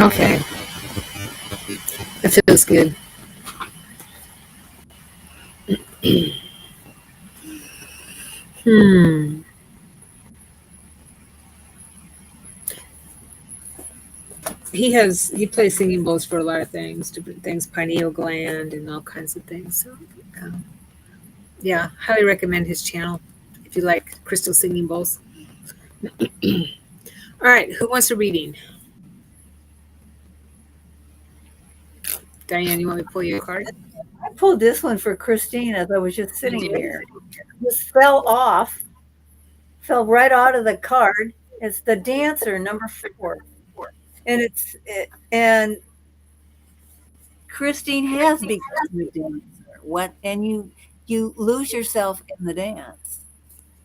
Okay, that feels good. Hmm. He plays singing bowls for a lot of things, different things, pineal gland and all kinds of things. So, um, yeah, highly recommend his channel if you like crystal singing bowls. All right, who wants a reading? Diane, you want me to pull you a card? pulled this one for Christine as I was just You sitting did? here. This fell off, fell right out of the card. It's the Dancer, number 4, and and Christine has become the dancer. And you lose yourself in the dance,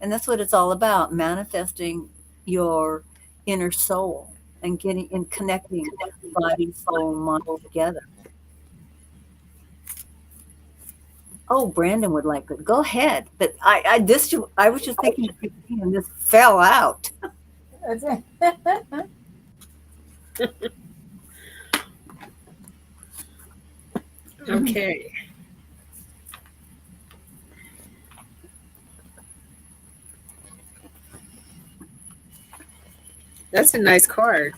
and that's what it's all about: manifesting your inner soul and getting and connecting body, soul, and mind together. Oh, Brandon would like it. Go ahead. But I was just thinking of Christine, and this fell out. Okay. That's a nice card.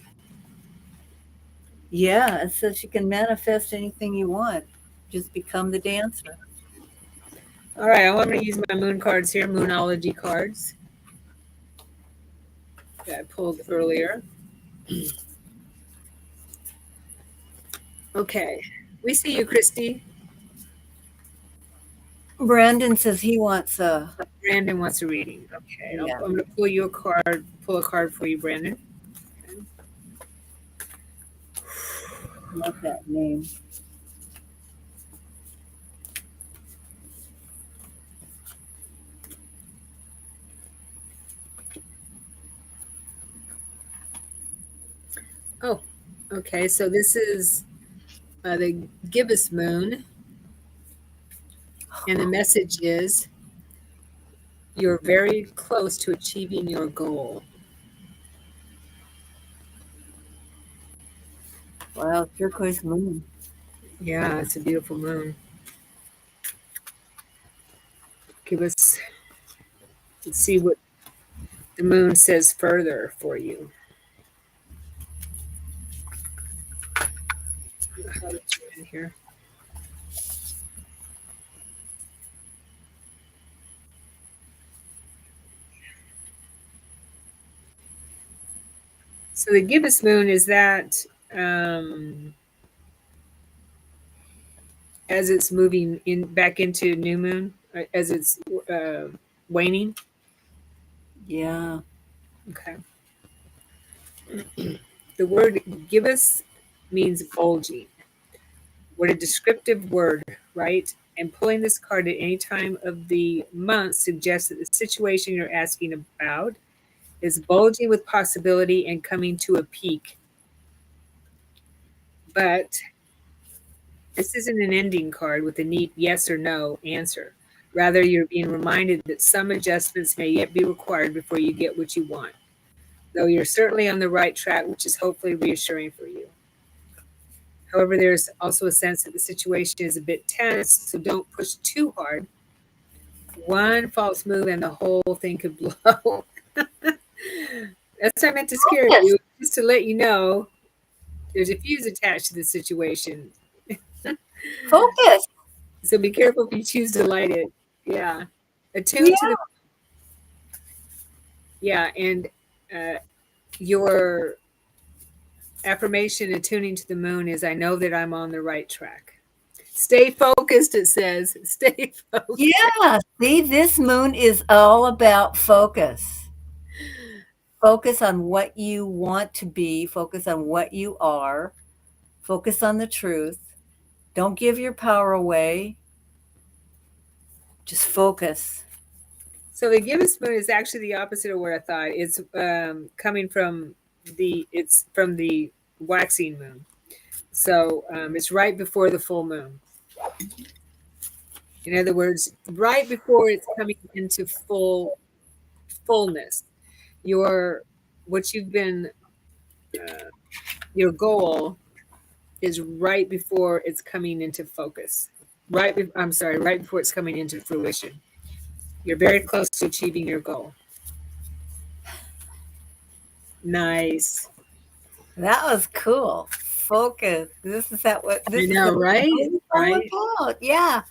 Yeah, it says you can manifest anything you want. Just become the dancer. All right, I'm going to use my moon cards here, Moonology cards that I pulled earlier. Okay, we see you, Christy. Brandon says he wants a. Brandon wants a reading. Okay, Yeah. I'm going to pull you a card. Pull a card for you, Brandon. Love that name. Oh, okay. So this is the gibbous moon, and the message is you're very close to achieving your goal. Wow, turquoise moon. Yeah, it's a beautiful moon. Give us, let's see what the moon says further for you. How did you in here? So the gibbous moon is that as it's moving in back into new moon, as it's waning. Yeah. Okay. The word gibbous means bulging. What a descriptive word, right? And pulling this card at any time of the month suggests that the situation you're asking about is bulging with possibility and coming to a peak. But this isn't an ending card with a neat yes or no answer. Rather, you're being reminded that some adjustments may yet be required before you get what you want. Though you're certainly on the right track, which is hopefully reassuring for you. However, there's also a sense that the situation is a bit tense, so don't push too hard. One false move and the whole thing could blow. That's not meant to scare you, just to let you know there's a fuse attached to the situation. Focus. So be careful if you choose to light it. Yeah. Attune Yeah. to the. Yeah. And your affirmation attuning to the moon is I know that I'm on the right track. Stay focused, it says. Stay focused. Yeah. See, this moon is all about focus. Focus on what you want to be, focus on what you are, focus on the truth. Don't give your power away. Just focus. So the gibbous moon is actually the opposite of what I thought. It's coming from the waxing moon. So it's right before the full moon. In other words, right before it's coming into fullness. What you've been your goal is right before it's coming into focus. Right before it's coming into fruition. You're very close to achieving your goal. Nice. That was cool. Focus. This is what this I know, is right? all Right. about. Yeah.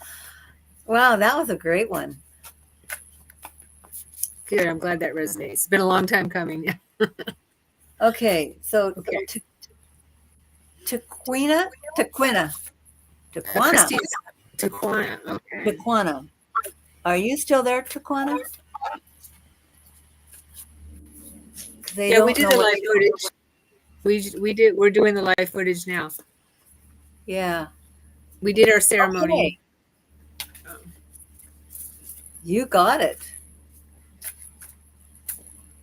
Wow, that was a great one. Good. I'm glad that resonates. It's been a long time coming. Okay, so Okay. Taquina. Christy, Taquana. Okay. Taquana. Are you still there, Taquana? Because they Yeah, we don't did know the what. live footage. We did. We're doing the live footage now. Yeah. We did our ceremony. Okay. You got it.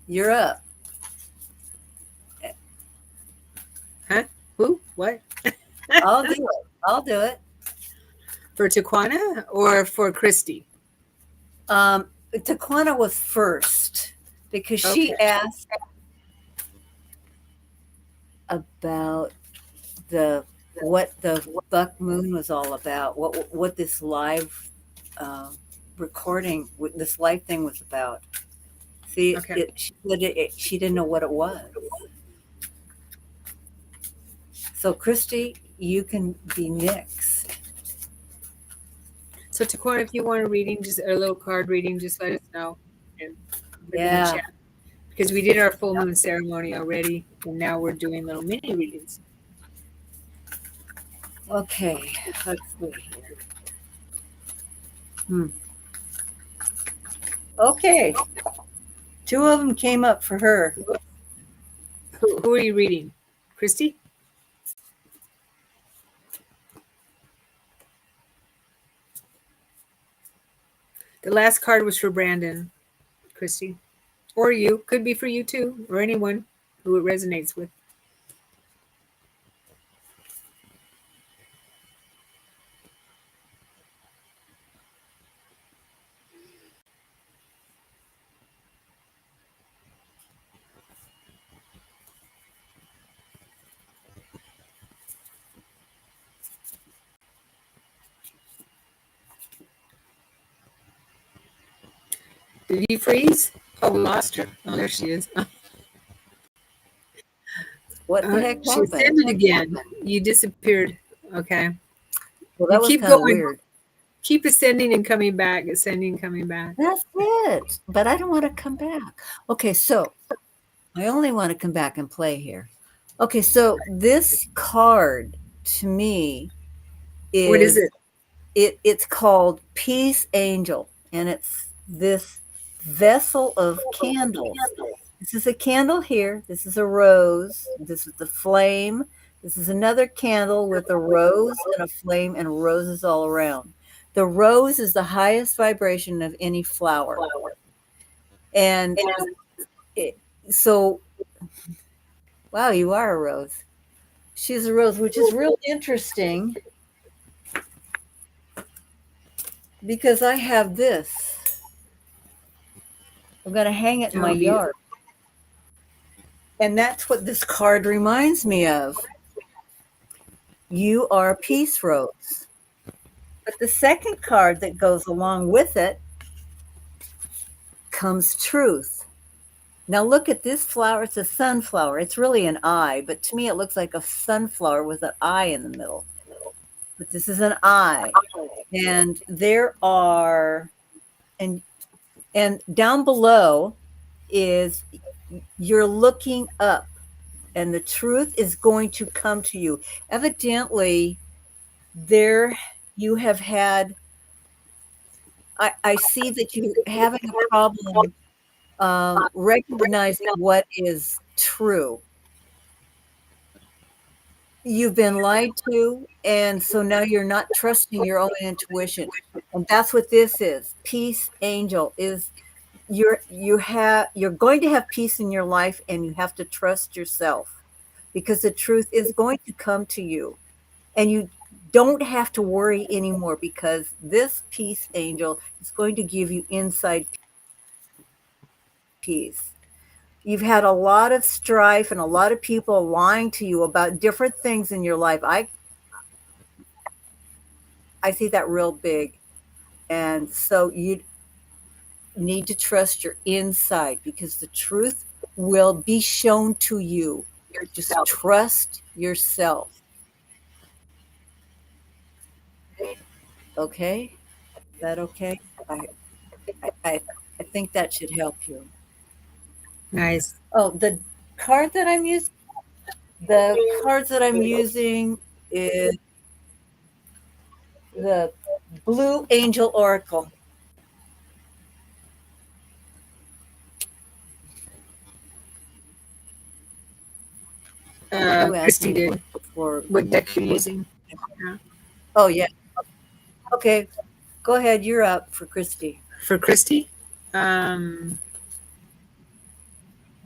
You're up. Huh? Who? What? I'll do it. I'll do it. For Taquana or for Christy? Taquana was first because she Okay. asked about the what the buck moon was all about, what this live uh, recording, what this live thing was about. See, Okay. she said she didn't know what it was. So, Christy, you can be next. So Taquana, if you want a reading, just a little card reading, just let us know and put it in the Yeah. chat. Because we did our full moon ceremony already, and now we're doing little mini readings. Okay. Let's see here. Hmm. Okay. Two of them came up for her. Who are you reading? Christy? The last card was for Brandon, Christy. Or you. Could be for you too, or anyone who it resonates with. Did you freeze? Oh, we lost her. Oh, there she is. What the heck She happened? ascended again. You disappeared. Okay. Well, You that was keep kind of going. weird. Keep ascending and coming back. Ascending, coming back. That's it. But I don't want to come back. Okay, so I only want to come back and play here. Okay, so this card to me What is is it? it's called Peace Angel, and it's this vessel of candles. This is a candle here. This is a rose. This is the flame. This is another candle with a rose and a flame and roses all around. The rose is the highest vibration of any flower. And it, so, wow, you are a rose. She's a rose, which is real interesting because I have this. I'm going to hang it in my Oh, beautiful. yard. And that's what this card reminds me of. You are a peace rose. But the second card that goes along with it comes truth. Now look at this flower. It's a sunflower. It's really an eye, but to me it looks like a sunflower with an eye in the middle. But this is an eye. And there are and down below is you're looking up and the truth is going to come to you. Evidently, there you have had, I see that you having a problem recognizing what is true. You've been lied to, and so now you're not trusting your own intuition. And that's what this is. Peace angel is you're going to have peace in your life and you have to trust yourself because the truth is going to come to you and you don't have to worry anymore because this peace angel is going to give you inside peace. You've had a lot of strife and a lot of people lying to you about different things in your life. I see that real big. And so you need to trust your inside because the truth will be shown to you. Just trust yourself. Okay? Is that okay? I think that should help you. Nice. Oh, card that I'm using, the cards that I'm using is the Blue Angel Oracle. You asked Christy me did. for What deck you're using? Yeah. oh yeah. Okay. Go ahead. You're up for Christy. For Christy? Um,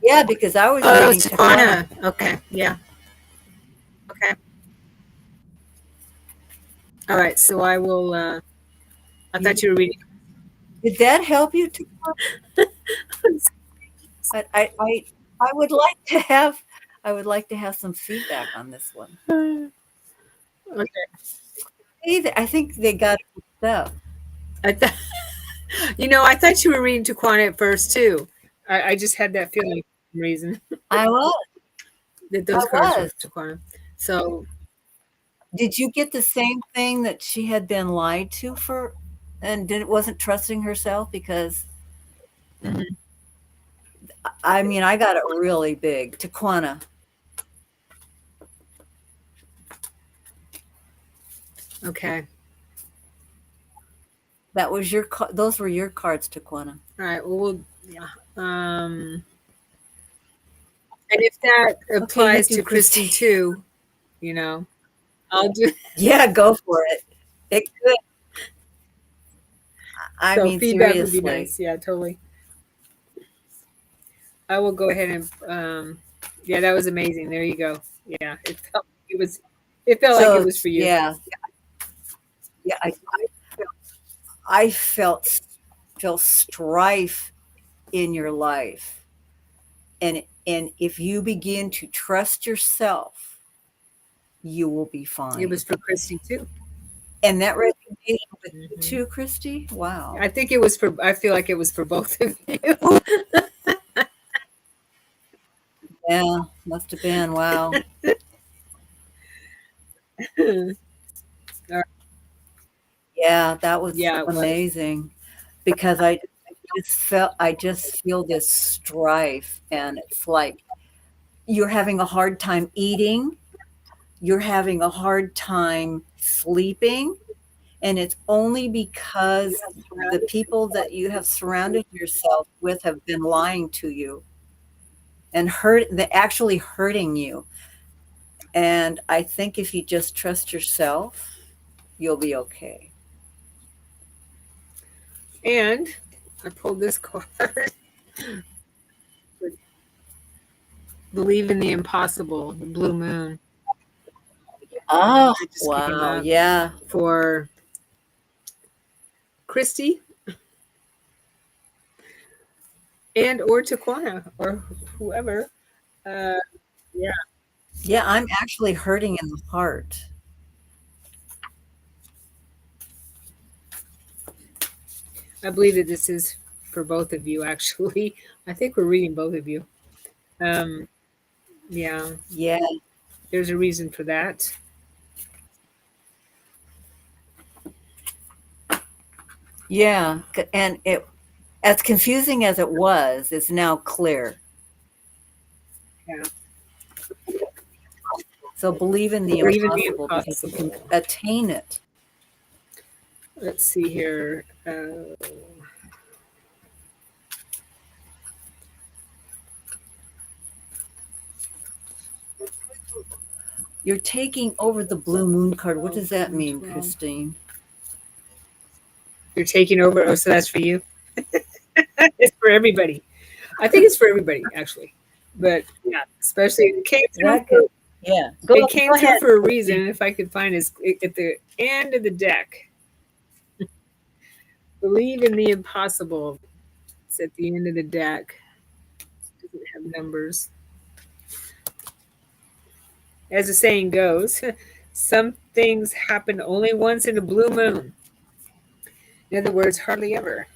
Yeah, because I was oh, reading Taquana. Taquana. Okay. Yeah. Okay. All right. So I will. I You thought you were reading. did that help you, Taquana? I would like to have some feedback on this one. Okay. I think they got it mixed up. I thought. I thought you were reading Taquana at first too. I just had that feeling for some reason I was. that I those cards were was. Taquana. So Did you get the same thing that she had been lied to for and didn't wasn't trusting herself because mhm. I mean I got it really big. Taquana. Okay. That was your those were your cards, Taquana. All right. Well, yeah. And if that Okay, you applies do to Christy Christy. too, I'll do. Yeah, go for it. It could. I So mean, feedback would be seriously. nice. Yeah, totally. I will go ahead and. Yeah, that was amazing. There you go. Yeah, it felt it was. It felt like it So was for you. yeah, yeah. I felt strife in your life, and if you begin to trust yourself, you will be It fine. was for Christy too. And that resonated with you Hmm. too, Christy. Wow. I think it was for. I feel like it was for both of you. Yeah, must have been. Wow. All right. Yeah, that was Yeah, it was. amazing because I just feel this strife, and it's like you're having a hard time eating, you're having a hard time sleeping, and it's only because the people that you have surrounded yourself with have been lying to you and actually hurting you. And I think if you just trust yourself, you'll be okay. And I pulled this card. Believe in the impossible. The blue moon. Oh, It just came wow. up Yeah. for Christy and or Taquana or whoever. Uh, yeah, Yeah, I'm actually hurting in the heart. I believe that this is for both of you. Actually, I think we're reading both of you. Um, yeah, Yeah. there's a reason for that. Yeah. And it, as confusing as it was, it's now clear. Yeah, So believe in the believe in the impossible because you can impossible. attain it. Let's see here. You're taking over the blue moon card. What 12, does that 10, mean, 12. Christine? You're taking over. Oh, so that's for you. It's for everybody. I think it's for everybody actually, but yeah, especially it came through That could, for yeah. it Go came through ahead, for a Christine. reason. If I could find it at the end of the deck, believe in the impossible. It's at the end of the deck. It doesn't have numbers. As the saying goes, some things happen only once in a blue moon. In other words, hardly ever.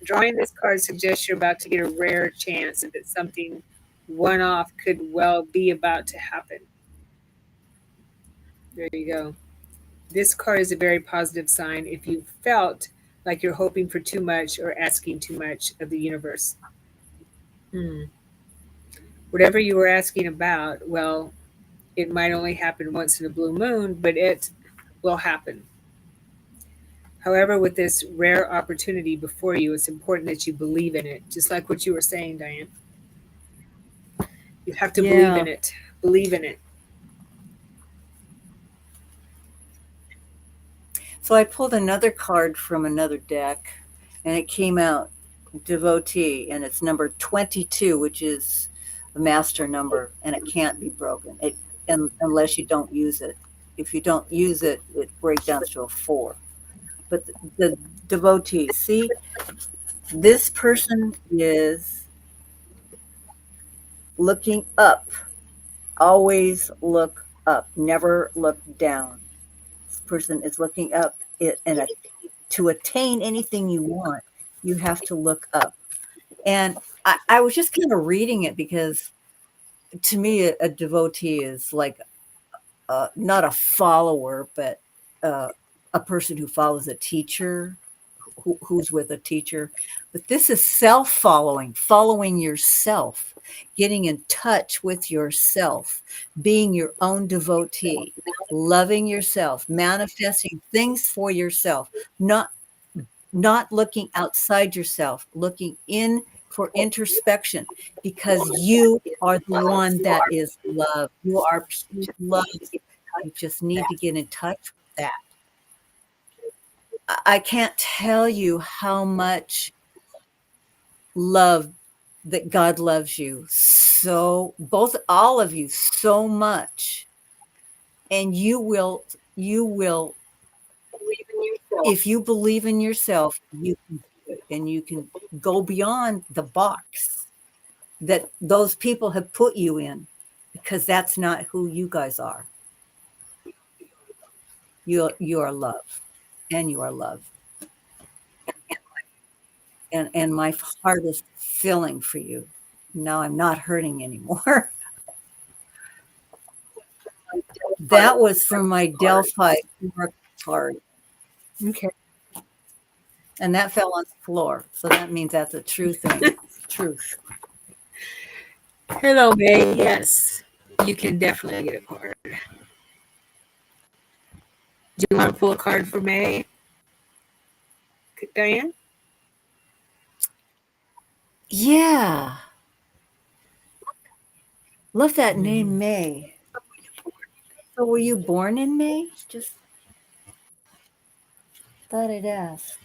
Drawing this card suggests you're about to get a rare chance and that something one off could well be about to happen. There you go. This card is a very positive sign if you felt like you're hoping for too much or asking too much of the universe. Hmm. Whatever you were asking about, well, it might only happen once in a blue moon, but it will happen. However, with this rare opportunity before you, it's important that you believe in it, just like what you were saying, Diane. You have to believe in Yeah. it. Believe in it. So I pulled another card from another deck, and it came out devotee, and it's number 22, which is a master number, and it can't be broken unless you don't use it. If you don't use it, it breaks down to a 4. But the devotee, see, this person is looking up. Always look up, never look down. This person is looking up, and to attain anything you want, you have to look up. And I was just kind of reading it because to me, a devotee is like not a follower, but uh, a person who follows a teacher, who's with a teacher. But this is self following, following yourself, getting in touch with yourself, being your own devotee, loving yourself, manifesting things for yourself, not looking outside yourself, looking in for introspection, because you are the one that is love. You are pure love. You just need to get in touch with that. I can't tell you how much love that God loves you so, both, all of you, so much. And you will, if you believe in yourself, you can do it, and you can go beyond the box that those people have put you in, because that's not who you guys are. You are love, and you are love. And my heart is filling for you. Now I'm not hurting anymore. That was from my Delphi Oracle card, Okay. and that fell on the floor. So that means that's a true thing. Truth. Hello, May. Yes, you can definitely get a card. Do you want to pull a card for May, Diane? Yeah. Love that name, May. So were you born in May? Just thought I'd ask.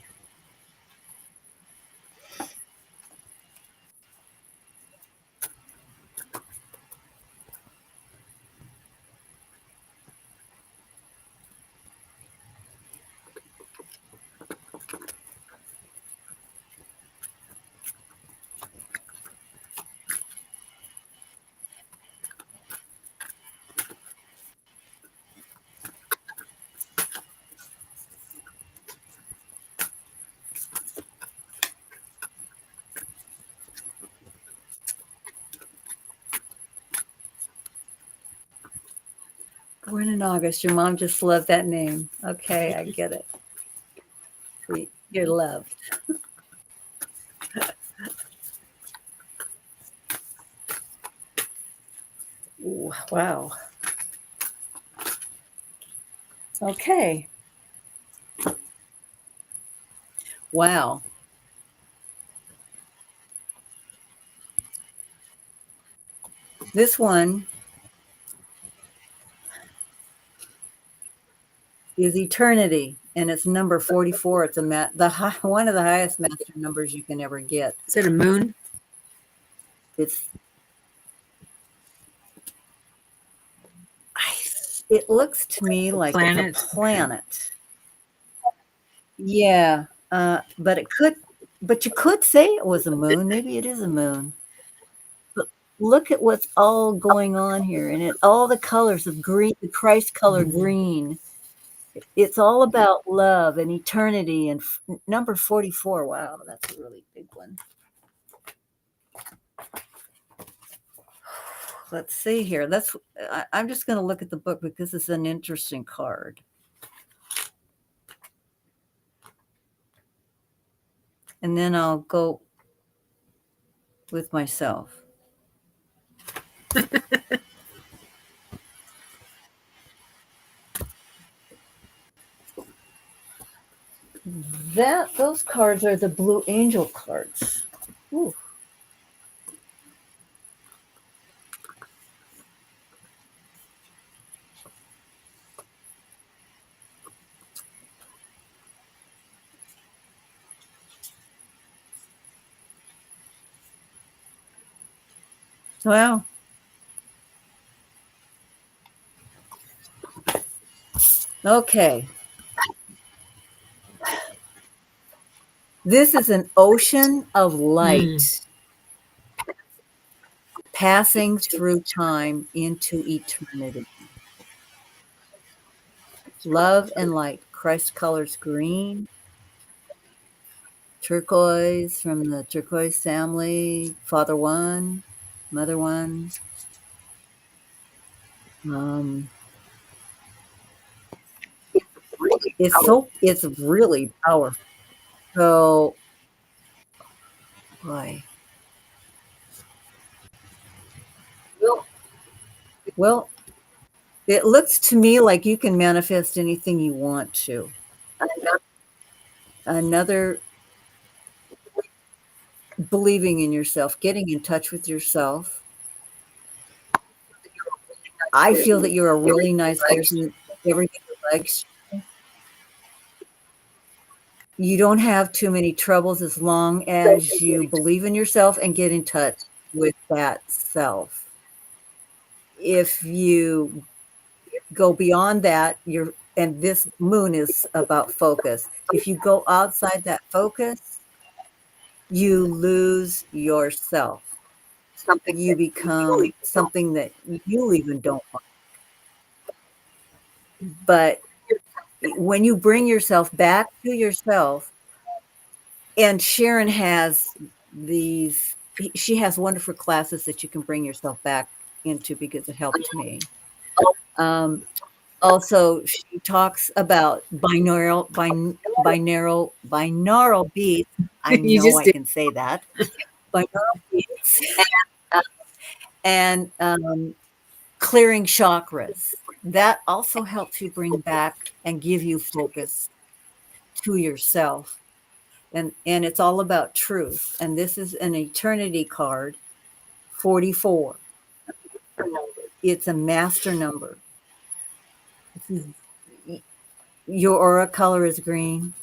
Born in August. Your mom just loved that name. Okay, I get it. You're loved. Ooh, wow. Okay. Wow. This one is eternity, and it's number 44. It's one of the highest master numbers you can ever get. Is it a moon? It's it looks to me like it's a Planet? planet. Yeah, but you could say it was a moon. Maybe it is a moon. But look at what's all going on here, and all the colors of green, the Christ color green. It's all about love and eternity. And number 44. Wow, that's a really big one. Let's see here. I'm just going to look at the book because it's an interesting card. And then I'll go with myself. those cards are the Blue Angel cards. Ooh. Wow. Okay. This is an ocean of Mm. light passing through time into eternity. Love and light. Christ colors green, turquoise from the turquoise family, father one, mother one. Um, it's really powerful. So, boy, well, it looks to me like you can manifest anything you want to. Another, believing in yourself, getting in touch with yourself. I feel that you're a really nice person. Everybody likes you. You don't have too many troubles as long as you believe in yourself and get in touch with that self. If you go beyond that, you're and this moon is about focus. If you go outside that focus, you lose yourself. You become something that you even don't want. But when you bring yourself back to yourself, and Sharon has these, she has wonderful classes that you can bring yourself back into because it helped me. Um, Also, she talks about binaural beats. I You know just I did. can say that. Binaural beats and clearing chakras. That also helps you bring back and give you focus to yourself. And it's all about truth. And this is an eternity card, 44. It's a master number. Your aura color is green.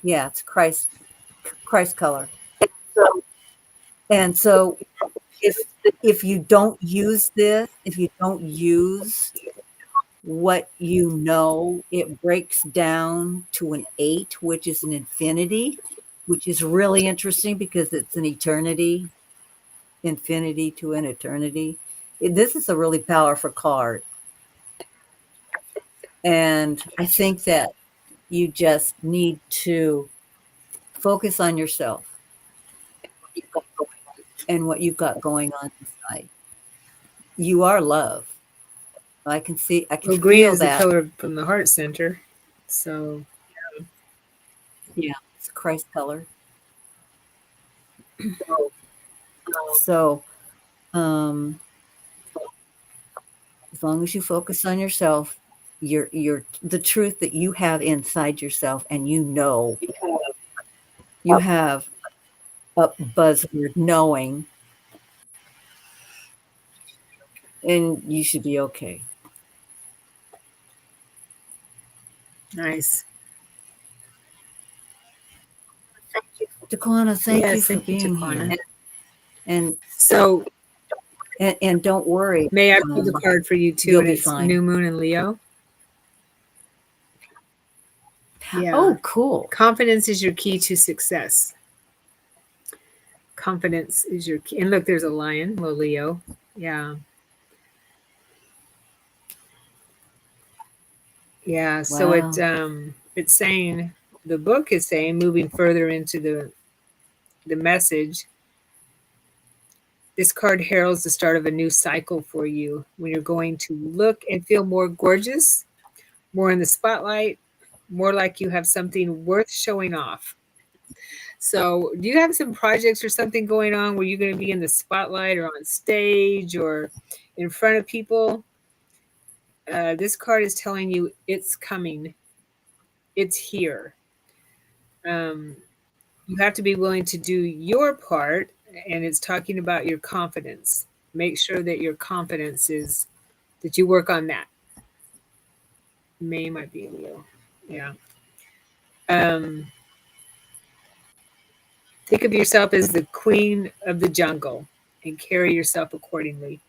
Yeah, it's Christ color. And so if you don't use this, if you don't use what you know, it breaks down to an 8, which is an infinity, which is really interesting because it's an eternity, infinity to an eternity. This is a really powerful card. And I think that you just need to focus on yourself and what you've got going on inside. You are love. I can Well, green feel is the that. color from the heart center. So, Yeah, it's Christ color. So, um, as long as you focus on yourself, you're the truth that you have inside yourself, and you have a buzzword knowing, and you should be okay. nice. Taquana, thank you Yes, for thank you, being here, Taquana. and So, and don't worry, may I pull the card for you too? you'll And be it's fine. new moon in Leo. Yeah. Oh, cool. Confidence is your key to success. Confidence is your key. And look, there's a lion, little Leo. Yeah. Yeah. So Wow. it's saying the book is saying moving further into the message. This card heralds the start of a new cycle for you when you're going to look and feel more gorgeous, more in the spotlight, more like you have something worth showing off. So, do you have some projects or something going on where you're going to be in the spotlight or on stage or in front of people? This card is telling you it's coming, it's here. Um, you have to be willing to do your part, and it's talking about your confidence. Make sure that your confidence is that you work on that. May might be a Leo. Yeah. Um, think of yourself as the queen of the jungle and carry yourself accordingly.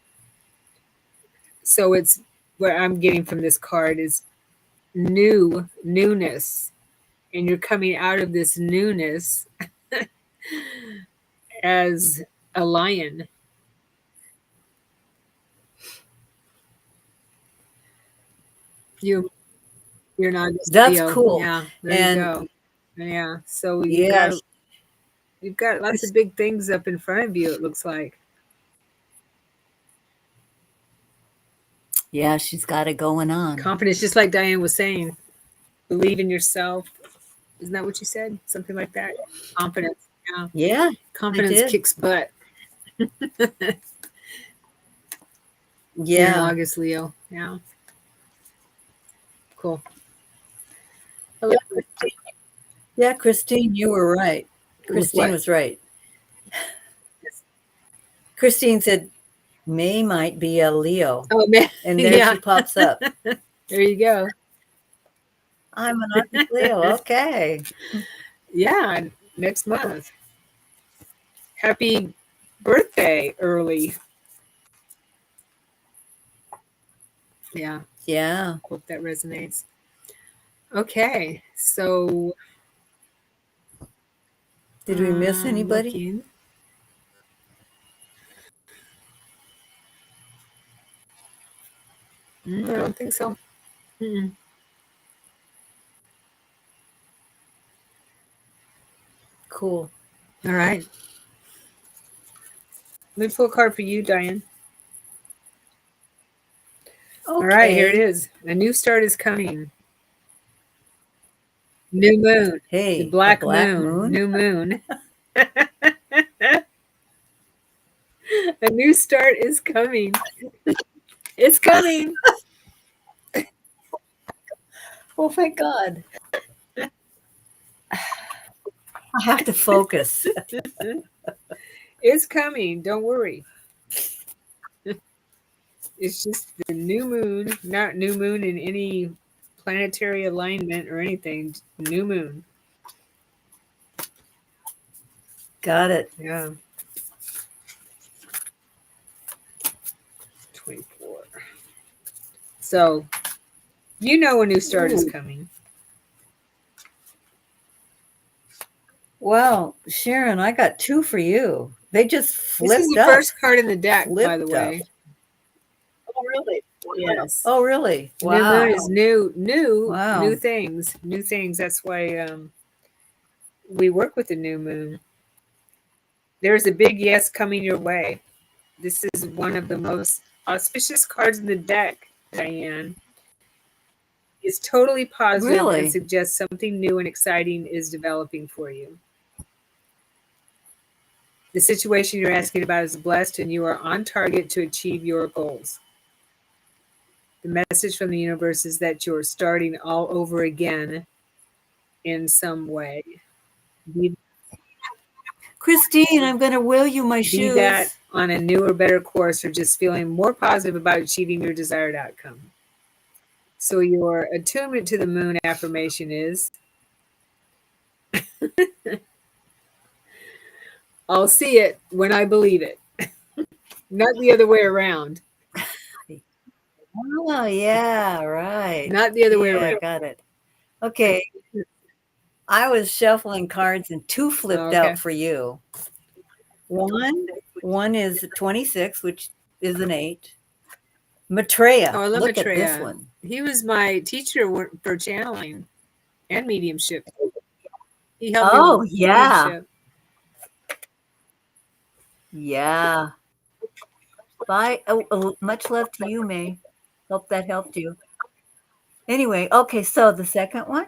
So it's what I'm getting from this card is newness, and you're coming out of this newness as a lion. You you're not just That's Leo. cool. Yeah, there you And go. Yeah. So yeah, you've got lots of big things up in front of you, it looks like. yeah, she's got it going on. Confidence, just like Diane was saying. Believe in yourself. Isn't that what you said? Something like that. Confidence. Yeah. Yeah, I Confidence did. kicks butt. You're an Yeah. August Leo. Yeah. Cool. Hello. Yeah, Christine, you were right. With Christine what? was right. Christine said May might be a Leo. Oh man. And there Yeah. she pops up. There you go. I'm an August Leo. Okay. Yeah. Next month. Happy birthday early. Yeah. Yeah. Hope that resonates. Okay. So Did we miss I'm anybody? looking. I don't think so. Mm-mm. Cool. All right. Let me pull a card for you, Diane. All right, here it Okay. is. A new start is coming. New moon. The Hey, a black black moon. moon? New moon. A new start is coming. It's coming. Oh my God. I have to focus. It's coming. Don't worry. It's just the new moon, not new moon in any planetary alignment or anything. New moon. Got it. Yeah. 24. So, you know a new start is Ooh. coming. Wow, Sharon, I got 2 for you. They just This is flipped the up. first card in the deck, by the Flipped up. way. Oh, really? Yes. Oh, really? New moon Wow. is new Wow. things, new things. That's why we work with the new moon. There's a big yes coming your way. This is one of the most auspicious cards in the deck, Diane. It's totally positive and Really? suggests something new and exciting is developing for you. The situation you're asking about is blessed and you are on target to achieve your goals. The message from the universe is that you're starting all over again in some way. Be, Christine, I'm going to will you my be that shoes. on a new or better course or just feeling more positive about achieving your desired outcome. So your attunement to the moon affirmation is I'll see it when I believe it, not the other way around. Oh, yeah, right. Not the other way Yeah, around. got it. Okay, I was shuffling cards and 2 Oh, flipped okay. out for you. One is 26, which is an 8. Maitreya. Oh, I love Look at this Maitreya. one. He was my teacher for channeling and mediumship. He helped me Oh, with yeah. mediumship. Yeah. Bye. Oh, much love to you, May. Hope that helped you. Anyway, okay, so the second one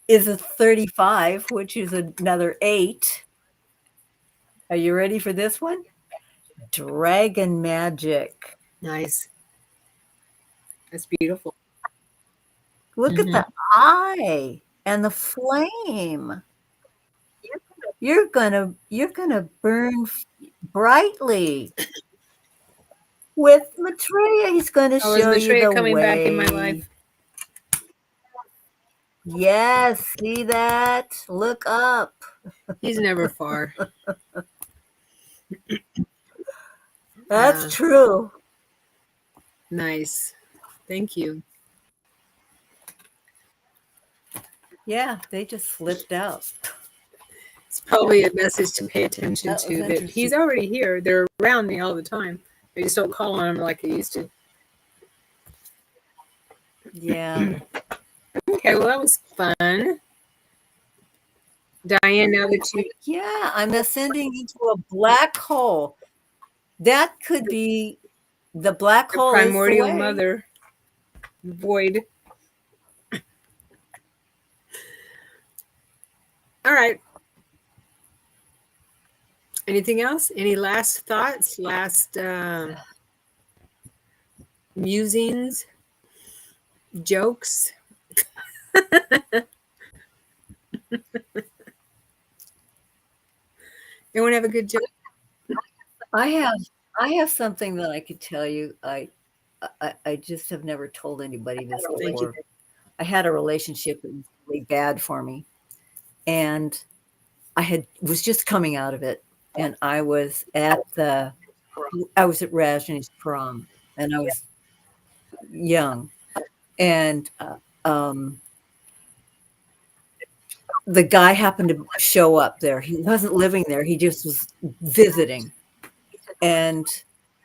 is a 35, which is another 8. Are you ready for this one? Dragon magic. Nice. That's beautiful. Look at Hmm. the eye and the flame. You're gonna burn brightly. With Maitreya, he's gonna Oh, is show you Maitreya the coming back in my way. life? Yes, see that? Look up. He's never far. That's Yeah, true. nice. Thank you. Yeah, they just slipped out. It's probably a message to pay attention That was to that he's interesting. already here. They're around me all the time. I just don't call on him like I used to. Yeah. Okay, well, that was fun. Diane, now that you, Yeah, I'm ascending into a black hole. That could be the black the hole is the primordial way. mother, void. All right. Anything else? Any last thoughts? Last musings? Jokes? Anyone have a good joke? I have I have something that I could tell you. I just have never told anybody this Thank you. before. I had a relationship that was really bad for me, and was just coming out of it, and I was at Rajni's prom, and I was young, and the guy happened to show up there. He wasn't living there; he just was visiting, and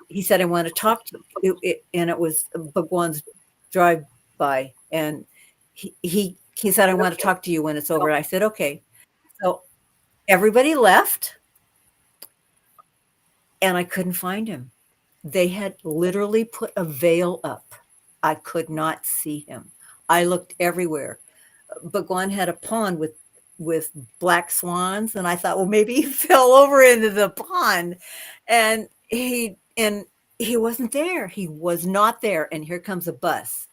he said, "I want to talk to you." And it was Bhagwan's drive by, and he said, "I want to talk to you when it's over." I said, "Okay." So everybody left, and I couldn't find him. They had literally put a veil up. I could not see him. I looked everywhere. Bhagwan had a pond with black swans, and I thought, well, maybe he fell over into the pond, and he wasn't there. He was not there. And here comes a bus,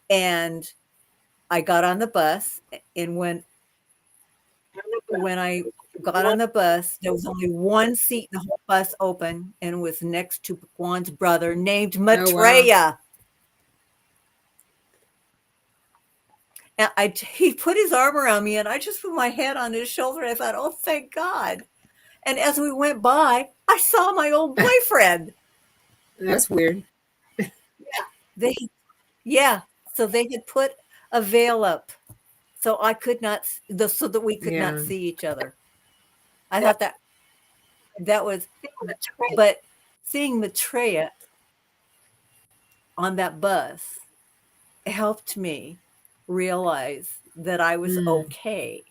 and I got on the bus, and when I got on the bus, there was only one seat in the whole bus open, and it was next to Bhagwan's brother named Oh, wow. Maitreya. And he put his arm around me, and I just put my head on his shoulder. I thought, oh, thank God. And as we went by, I saw my old boyfriend. That's weird. They, yeah. So they had put a veil up, so I could not, so that we could not Yeah. see each other. I thought that was, but seeing Maitreya on that bus helped me realize that I was Mm, okay.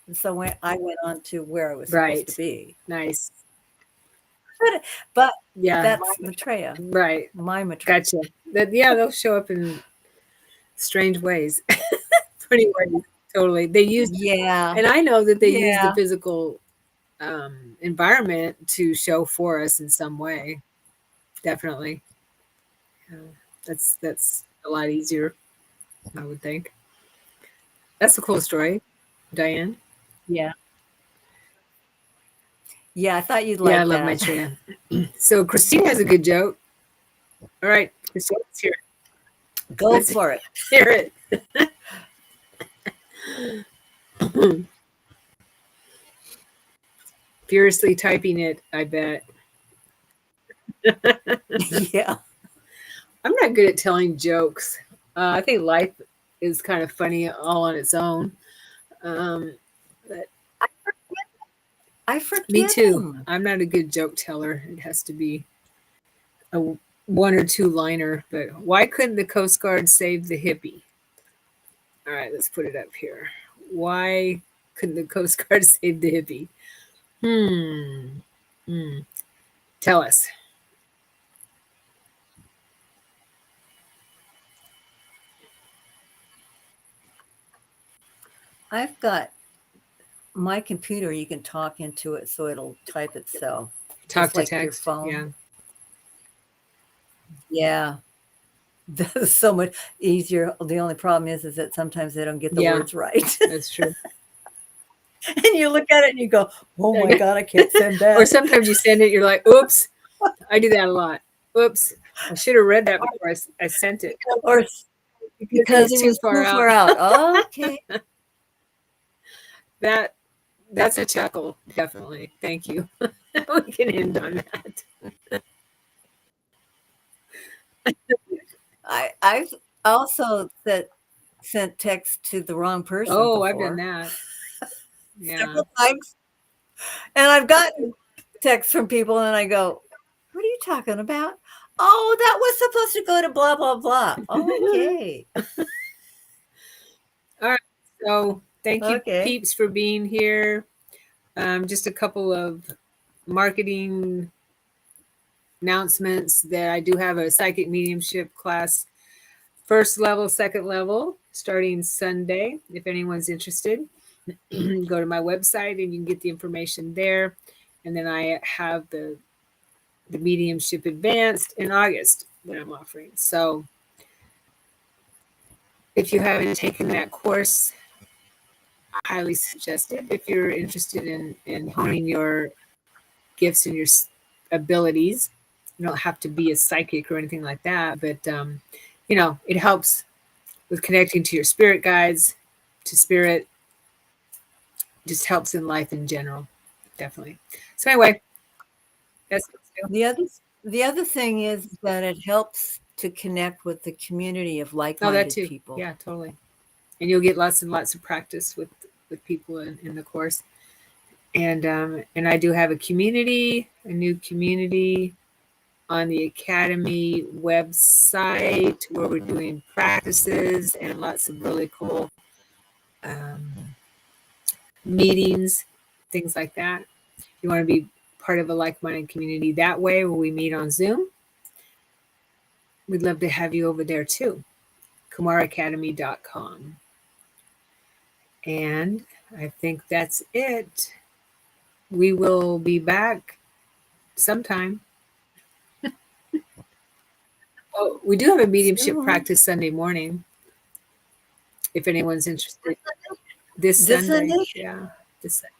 And so when I went on to where I was supposed to right. be. Nice. But Yeah. that's Maitreya, Right. my Maitreya. Gotcha. That, yeah, they'll show up in strange ways. Funny ways. Totally. They use, Yeah, and I know that they use the yeah, physical environment to show for us in some way. Definitely. Yeah. That's a lot easier, I would think. That's a cool story, Diane. yeah. Yeah, I thought you'd Yeah, I like love that. Maitreya. So Christine has a good joke. All right, Christine, let's hear it. Go Let's for it. hear it. Furiously typing it, I bet. Yeah. I'm not good at telling jokes. I think life is kind of funny all on its own. But I me forget too. him. I'm not a good joke teller. It has to be a one or two liner. But why couldn't the Coast Guard save the hippie? All right, let's put it up here. Why couldn't the Coast Guard save the hippie? Hmm. Hmm. Tell us. I've got my computer, you can talk into it so it'll type itself, Talk just to like your text. Yeah. phone. Yeah. That's so much easier. The only problem is that sometimes they don't get the Yeah, words right. that's true. And you look at it and you go, oh my God, I can't send Or that. sometimes you send it, you're like, oops. I do that a lot. Oops. I should have read that before I sent it. Or Because it because was it too was far too far out. out. Okay. That's a chuckle, definitely. Thank you. We can end on that. I've also sent text to the wrong person Oh, I've done before that. Yeah. several times. And I've gotten texts from people and I go, what are you talking about? Oh, that was supposed to go to blah, blah, blah. Okay. All right. So thank you, Okay. peeps, for being here. Just a couple of marketing announcements that I do have a psychic mediumship class, first level, second level, starting Sunday. If anyone's interested, go to my website and you can get the information there. And then I have the mediumship advanced in August that I'm offering. So if you haven't taken that course, I highly suggest it. If you're interested in honing your gifts and your abilities, you don't have to be a psychic or anything like that, but it helps with connecting to your spirit guides, to spirit, just helps in life in general, definitely. So anyway, that's The other the other thing is that it helps to connect with the community of oh, that like-minded too. people. Yeah, totally. And you'll get lots and lots of practice with people in the course. And I do have a new community on the Academy website where we're doing practices and lots of really cool um, meetings, things like that. If you want to be part of a like-minded community that way, where we meet on Zoom, we'd love to have you over there too. KumaraAcademy.com. And I think that's it. We will be back sometime. Oh, we do have a mediumship Soon. practice Sunday morning, if anyone's interested. This This Sunday. Sunday? Yeah. This Sunday.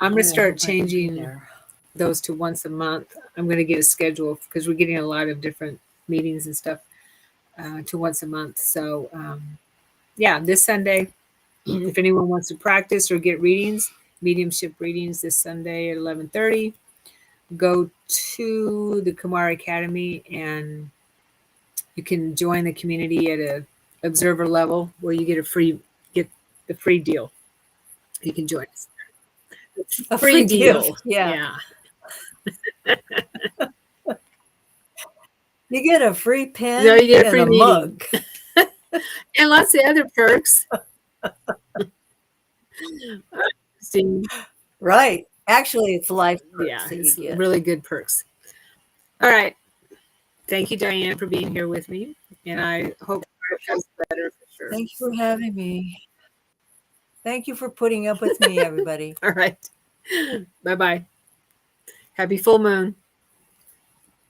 I'm going to Oh, I start hope I can be changing there. those to once a month. I'm going to get a schedule because we're getting a lot of different meetings and stuff to once a month. So, yeah, this Sunday, if anyone wants to practice or get readings, mediumship readings this Sunday at 11:30, go to the Kumara Academy and you can join the community at a observer level where you get the free deal. You can join us. A Free free deal. gift. Yeah. Yeah. You get a free No, pen you get a and free a meeting mug. and lots of other perks. See, Right. Actually, it's life yeah, perks that you it's get. really good perks. All right. Thank you, Diane, for being here with me. And I hope it comes better for sure. Thank you for having me. Thank you for putting up with me, everybody. All right. Bye bye. Happy full moon.